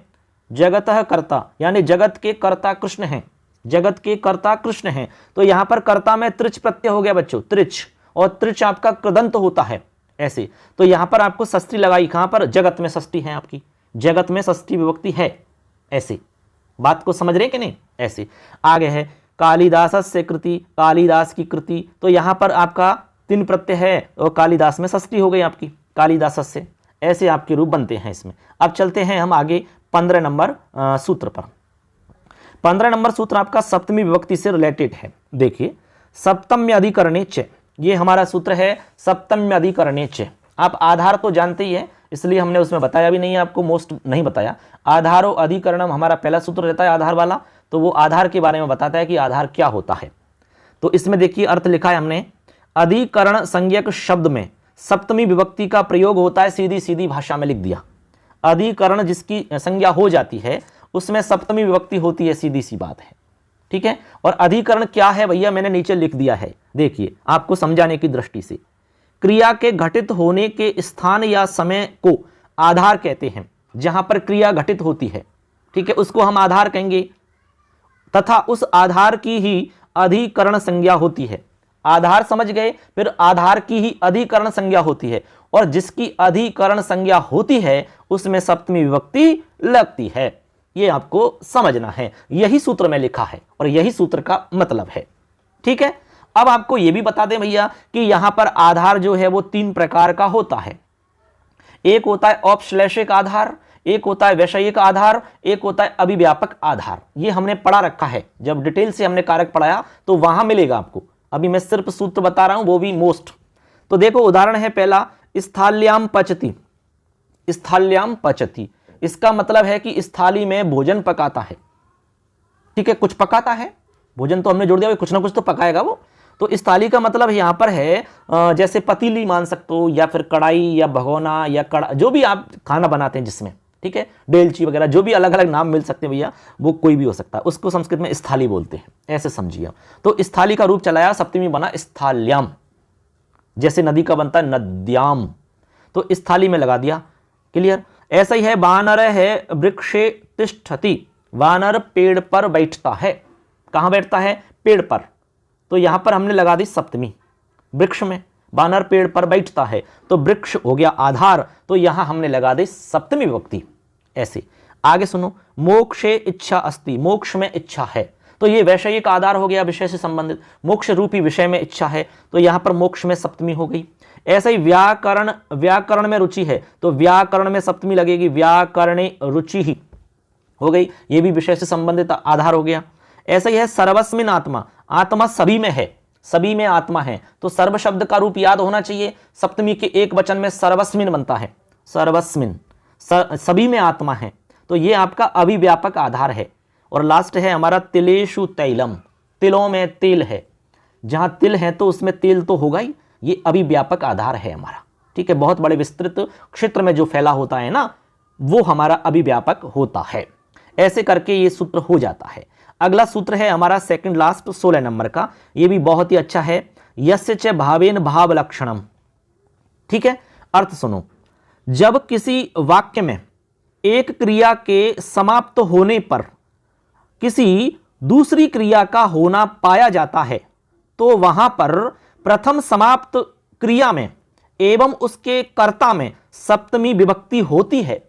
जगतः कर्ता यानी जगत के कर्ता कृष्ण हैं, जगत के कर्ता कृष्ण हैं, तो यहां पर कर्ता में त्रिच प्रत्यय हो गया बच्चों, त्रिच, और त्रिच आपका कृदंत होता है। ऐसे तो यहां पर आपको षष्ठी लगाई, कहां पर, जगत में षष्ठी है आपकी। जगत में षष्ठी विभक्ति है, ऐसे बात को समझ रहे कि नहीं। ऐसे आगे है कालिदासस्य कृति, कालिदास की कृति, तो यहां पर आपका 3 प्रत्यय है और कालिदास में षष्ठी हो गई आपकी, कालिदासस्य। ऐसे आपके रूप बनते हैं इसमें। अब चलते हैं हम आगे 15 नंबर सूत्र पर। 15 नंबर सूत्र आपका सप्तमी विभक्ति से रिलेटेड है। देखिए सप्तम्य अधिकरणे च, ये हमारा सूत्र है सप्तम्य अधिकरणे च। आप आधार तो जानते ही है, इसलिए हमने उसमें बताया भी नहीं है आपको, मोस्ट नहीं बताया। आधारो अधिकरणम हमारा पहला सूत्र रहता है आधार वाला, तो वो आधार के बारे में बताता है कि आधार क्या होता है। तो इसमें देखिए अर्थ लिखा है हमने, अधिकरण संज्ञक शब्द में सप्तमी विभक्ति का प्रयोग होता है, सीधी सीधी भाषा में लिख दिया। अधिकरण जिसकी संज्ञा हो जाती है उसमें सप्तमी विभक्ति होती है, सीधी सी बात है, ठीक है। और अधिकरण क्या है भैया, मैंने नीचे लिख दिया है, देखिए आपको समझाने की दृष्टि से। क्रिया के घटित होने के स्थान या समय को आधार कहते हैं, जहां पर क्रिया घटित होती है, ठीक है, उसको हम आधार कहेंगे, तथा उस आधार की ही अधिकरण संज्ञा होती है। आधार समझ गए, फिर आधार की ही अधिकरण संज्ञा होती है, और जिसकी अधिकरण संज्ञा होती है उसमें सप्तमी विभक्ति लगती है। ये आपको समझना है, यही सूत्र में लिखा है और यही सूत्र का मतलब है, ठीक है। अब आपको यह भी बता दें भैया कि यहां पर आधार जो है वो 3 प्रकार का होता है। एक होता है औपश्लेषिक आधार, एक होता है वैषयिक आधार, एक होता है अभिव्यापक आधार। ये हमने पढ़ा रखा है, जब डिटेल से हमने कारक पढ़ाया तो वहां मिलेगा आपको। अभी मैं सिर्फ सूत्र बता रहा हूं, वो भी मोस्ट। तो देखो उदाहरण है पहला, स्थाल्याम पचति। स्थाल्याम पचति, इसका मतलब है कि स्थाली में भोजन पकाता है, ठीक है, कुछ पकाता है, भोजन तो हमने जोड़ दिया, कुछ ना कुछ तो पकाएगा वो। तो इस थाली का मतलब यहां पर है जैसे पतीली मान सकते हो, या फिर कढ़ाई या भगोना या कड़ा, जो भी आप खाना बनाते हैं जिसमें, ठीक है, डेलची वगैरह, जो भी अलग अलग नाम मिल सकते हैं भैया, वो कोई भी हो सकता है, उसको संस्कृत में स्थाली बोलते हैं, ऐसे समझिए। तो स्थाली का रूप चलाया, सप्तमी बना स्थाल्याम, जैसे नदी का बनता है नद्याम, तो स्थाली में लगा दिया, क्लियर। ऐसा ही है वानर है वृक्षे तिष्ठति, वानर पेड़ पर बैठता है। कहां बैठता है? पेड़ पर, तो यहां पर हमने लगा दी सप्तमी, वृक्ष में, वानर पेड़ पर बैठता है, तो वृक्ष हो गया आधार, तो यहां हमने लगा दी सप्तमी विभक्ति। ऐसे आगे सुनो, मोक्षे इच्छा अस्ति, मोक्ष में इच्छा है, तो ये वैषयिक आधार हो गया, विषय से संबंधित, मोक्ष रूपी विषय में इच्छा है, तो यहां पर मोक्ष में सप्तमी हो गई। ऐसे ही व्याकरण, व्याकरण में रुचि है, तो व्याकरण में सप्तमी लगेगी, व्याकरणे रुचि ही हो गई, ये भी विषय से संबंधित आधार हो गया। ऐसा ही है सर्वस्मिन आत्मा, आत्मा सभी में है, सभी में आत्मा है, तो सर्व शब्द का रूप याद होना चाहिए, सप्तमी के एक वचन में सर्वस्मिन बनता है, सर्वस्मिन, सभी में आत्मा है, तो ये आपका अभिव्यापक आधार है। और लास्ट है हमारा तिलेषु तैलम, तिलों में तेल है, जहां तिल है तो उसमें तेल तो होगा ही, ये अभिव्यापक आधार है हमारा, ठीक है, बहुत बड़े विस्तृत क्षेत्र में जो फैला होता है ना, वो हमारा अभिव्यापक होता है। ऐसे करके ये सूत्र हो जाता है। अगला सूत्र है हमारा सेकंड लास्ट 16 नंबर का, ये भी बहुत ही अच्छा है, यस्य च भावेन भाव लक्षणम, ठीक है। अर्थ सुनो, जब किसी वाक्य में एक क्रिया के समाप्त होने पर किसी दूसरी क्रिया का होना पाया जाता है, तो वहां पर प्रथम समाप्त क्रिया में एवं उसके कर्ता में सप्तमी विभक्ति होती है।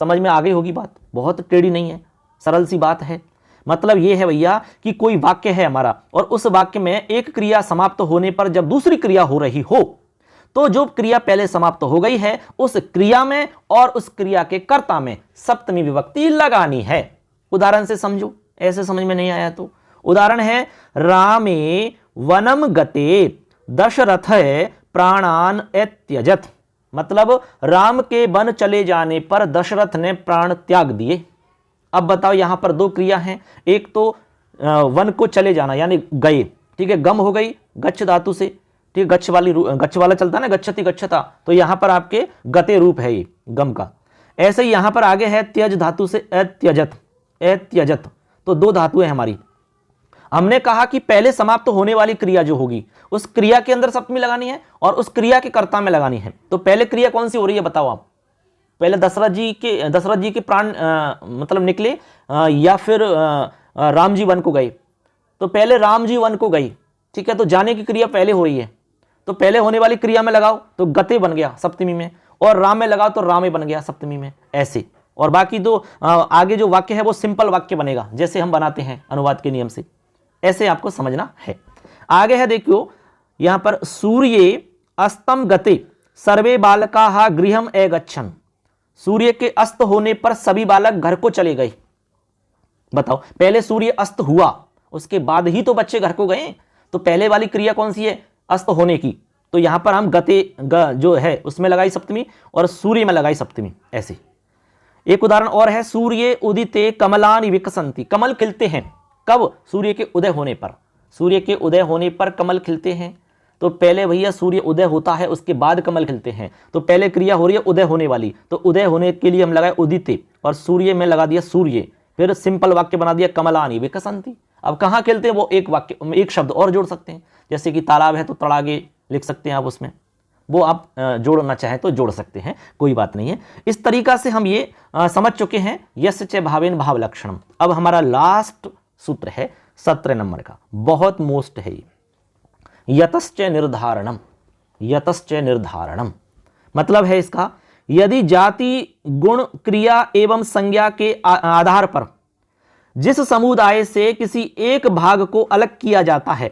समझ में आ गई होगी बात, बहुत टेढ़ी नहीं है, सरल सी बात है। मतलब यह है भैया कि कोई वाक्य है हमारा, और उस वाक्य में एक क्रिया समाप्त होने पर जब दूसरी क्रिया हो रही हो, तो जो क्रिया पहले समाप्त हो गई है उस क्रिया में और उस क्रिया के कर्ता में सप्तमी विभक्ति लगानी है। उदाहरण से समझो, ऐसे समझ में नहीं आया तो उदाहरण है, रामे वनम गते दशरथ प्राणान त्यजत, मतलब राम के वन चले जाने पर दशरथ ने प्राण त्याग दिए। अब बताओ यहां पर 2 क्रिया हैं, एक तो वन को चले जाना यानी गए, ठीक है, गम हो गई गच्छ धातु से, ठीक, गच्छ वाला चलता है ना, गच्छति गच्छता, तो यहां पर आपके गते रूप है ये गम का। ऐसे ही यहां पर आगे है त्यज धातु से अत्यजत, अत्यजत, तो 2 धातुएं हमारी। हमने कहा कि पहले समाप्त होने वाली क्रिया जो होगी उस क्रिया के अंदर सप्तमी लगानी है और उस क्रिया के कर्ता में लगानी है। तो पहले क्रिया कौन सी हो रही है बताओ आप? पहले दशरथ जी के प्राण मतलब निकले, या फिर राम जी वन को गए, तो पहले राम जी वन को गई, ठीक है, तो जाने की क्रिया पहले हो रही है, तो पहले होने वाली क्रिया में लगाओ तो गते बन गया सप्तमी में, और राम में लगाओ तो रामे बन गया सप्तमी में, ऐसे। और बाकी तो आगे जो वाक्य है वो सिंपल वाक्य बनेगा, जैसे हम बनाते हैं अनुवाद के नियम से, ऐसे आपको समझना है। आगे है देखियो यहां पर, सूर्य अस्तम गते सर्वे बालकाः गृहम एगच्छन्। सूर्य के अस्त होने पर सभी बालक घर को चले गए। बताओ, पहले सूर्य अस्त हुआ, उसके बाद ही तो बच्चे घर को गए, तो पहले वाली क्रिया कौन सी है? अस्त होने की। तो यहां पर हम गते जो है उसमें लगाई सप्तमी और सूर्य में लगाई सप्तमी, ऐसे। एक उदाहरण और है, सूर्य उदिते कमलानि विकसंति। कमल खिलते हैं कब? सूर्य के उदय होने पर। सूर्य के उदय होने पर कमल खिलते हैं, तो पहले भैया सूर्य उदय होता है, उसके बाद कमल खिलते हैं। तो पहले क्रिया हो रही है उदय होने वाली, तो उदय होने के लिए हम लगाए उदिते और सूर्य में लगा दिया सूर्य, फिर सिंपल वाक्य बना दिया कमलानि विकसंति। अब कहाँ खिलते हैं वो एक वाक्य, एक शब्द और जोड़ सकते हैं, जैसे कि तालाब है तो तड़ागे लिख सकते हैं आप, उसमें वो आप जोड़ना चाहें तो जोड़ सकते हैं, कोई बात नहीं है। इस तरीका से हम ये समझ चुके हैं यस्य च भावेन भाव लक्षणम। अब हमारा लास्ट सूत्र है 17 नंबर का, बहुत मोस्ट है ये, यतश्च निर्धारणम। यतश्च निर्धारणम मतलब है इसका, यदि जाति गुण क्रिया एवं संज्ञा के आधार पर जिस समुदाय से किसी एक भाग को अलग किया जाता है,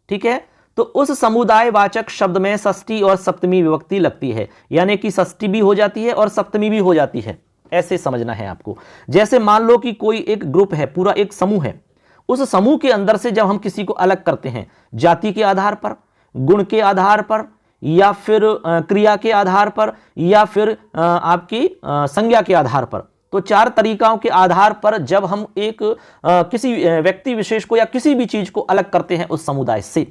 ठीक है, तो उस समुदाय वाचक शब्द में षष्ठी और सप्तमी विभक्ति लगती है, यानी कि षष्ठी भी हो जाती है और सप्तमी भी हो जाती है, ऐसे समझना है आपको। जैसे मान लो कि कोई एक ग्रुप है, पूरा एक समूह है, उस समूह के अंदर से जब हम किसी को अलग करते हैं जाति के आधार पर, गुण के आधार पर, या फिर क्रिया के आधार पर, या फिर आपकी संज्ञा के आधार पर, तो 4 तरीकाओं के आधार पर जब हम एक किसी व्यक्ति विशेष को या किसी भी चीज को अलग करते हैं उस समुदाय से,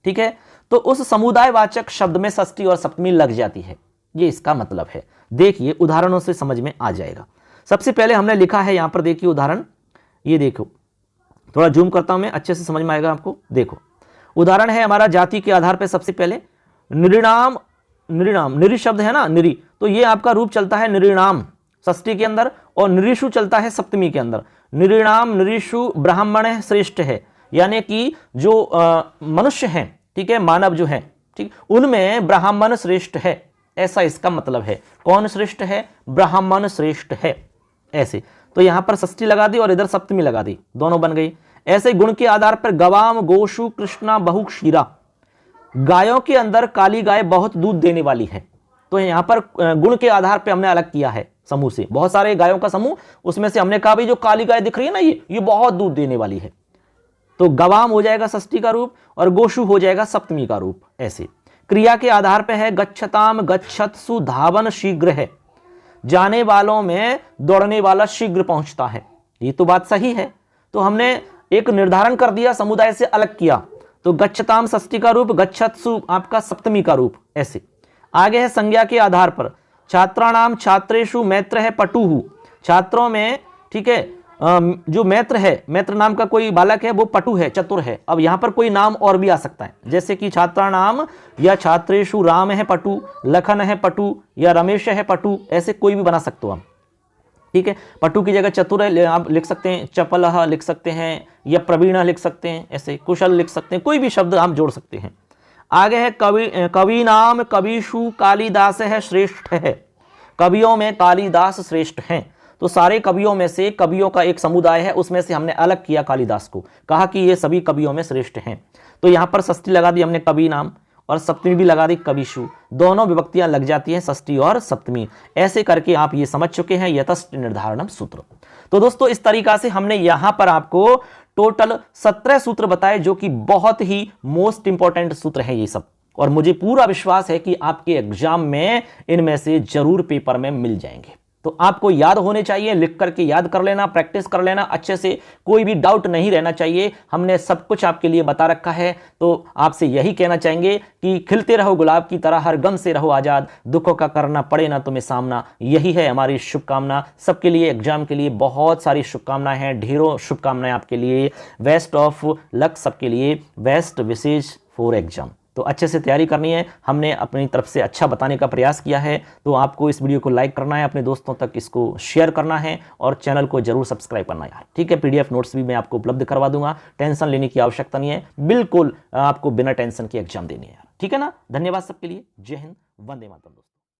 ठीक है, तो उस समुदाय वाचक शब्द में षष्ठी और सप्तमी लग जाती है, ये इसका मतलब है। देखिए उदाहरणों से समझ में आ जाएगा। सबसे पहले हमने लिखा है यहां पर, देखिए उदाहरण, ये देखो, थोड़ा जूम करता हूं मैं, अच्छे से समझ में आएगा आपको। देखो उदाहरण है हमारा जाति के आधार पर, सबसे पहले नृणाम। नृणाम, निरी शब्द है ना, निरी, तो ये आपका रूप चलता है नृणाम षष्ठी के अंदर, और नृषु चलता है सप्तमी के अंदर। नृणाम नृषु ब्राह्मण श्रेष्ठ है, यानी कि जो मनुष्य हैं, ठीक है, मानव जो है, ठीक, उनमें ब्राह्मण श्रेष्ठ है, ऐसा इसका मतलब है। कौन श्रेष्ठ है? ब्राह्मण श्रेष्ठ है, ऐसे। तो यहां पर षष्ठी लगा दी और इधर सप्तमी लगा दी, दोनों बन गई। ऐसे गुण के आधार पर गवाम गोशु कृष्णा बहु क्षीरा। गायों के अंदर काली गाय बहुत दूध देने वाली है, तो यहां पर गुण के आधार पर हमने अलग किया है समूह से, बहुत सारे गायों का समूह, उसमें से हमने कहा भाई जो काली गाय दिख रही है ना, ये बहुत दूध देने वाली है, तो गवाम हो जाएगा षष्ठी का रूप और गोशु हो जाएगा सप्तमी का रूप, ऐसे। क्रिया के आधार पर है गच्छताम गच्छत्सु धावन शीघ्र है, जाने वालों में दौड़ने वाला शीघ्र पहुंचता है, ये तो बात सही है। तो हमने एक निर्धारण कर दिया, समुदाय से अलग किया, तो गच्छताम षष्ठी का रूप, गच्छत्सु आपका सप्तमी का रूप, ऐसे। आगे है संज्ञा के आधार पर, छात्राणाम छात्रेषु मैत्र है पटुहु। छात्रों में, ठीक है, जो मैत्र है, मैत्र नाम का कोई बालक है, वो पटु है, चतुर है। अब यहां पर कोई नाम और भी आ सकता है, जैसे कि छात्राणाम या छात्रेषु राम है पटु, लखन है पटु, या रमेश है पटु, ऐसे कोई भी बना सकते हो हम, ठीक है। पटु की जगह चतुर है आप लिख सकते हैं, चपलह लिख सकते हैं, या प्रवीण लिख सकते हैं, ऐसे कुशल लिख सकते हैं, कोई भी शब्द आप जोड़ सकते हैं। आगे है कवि नाम कविषु कालिदास है श्रेष्ठ है। कवियों में कालिदास श्रेष्ठ हैं, तो सारे कवियों में से कवियों का एक समुदाय है, उसमें से हमने अलग किया कालिदास को, कहा कि ये सभी कवियों में श्रेष्ठ हैं। तो यहां पर षष्ठी लगा दी हमने कवि नाम, और सप्तमी भी लगा दी कविषु, दोनों विभक्तियां लग जाती हैं षष्ठी और सप्तमी। ऐसे करके आप ये समझ चुके हैं यतश्च निर्धारणम सूत्र। तो दोस्तों इस तरीका से हमने यहां पर आपको टोटल 17 सूत्र बताए, जो कि बहुत ही मोस्ट इंपॉर्टेंट सूत्र हैं ये सब, और मुझे पूरा विश्वास है कि आपके एग्जाम में इनमें से जरूर पेपर में मिल जाएंगे। तो आपको याद होने चाहिए, लिख करके याद कर लेना, प्रैक्टिस कर लेना अच्छे से, कोई भी डाउट नहीं रहना चाहिए। हमने सब कुछ आपके लिए बता रखा है, तो आपसे यही कहना चाहेंगे कि खिलते रहो गुलाब की तरह, हर गम से रहो आजाद, दुखों का करना पड़े ना तुम्हें सामना, यही है हमारी शुभकामना। सबके लिए एग्जाम के लिए बहुत सारी शुभकामनाएं हैं, ढेरों शुभकामनाएं आपके लिए। बेस्ट ऑफ लक सबके लिए, बेस्ट विशेष फॉर एग्जाम। तो अच्छे से तैयारी करनी है, हमने अपनी तरफ से अच्छा बताने का प्रयास किया है। तो आपको इस वीडियो को लाइक करना है, अपने दोस्तों तक इसको शेयर करना है, और चैनल को जरूर सब्सक्राइब करना है यार, ठीक है। पीडीएफ नोट्स भी मैं आपको उपलब्ध करवा दूंगा, टेंशन लेने की आवश्यकता नहीं है, बिल्कुल आपको बिना टेंशन के एग्जाम देनी है यार, ठीक है ना। धन्यवाद सबके लिए, जय हिंद, वंदे मातरम दोस्तों।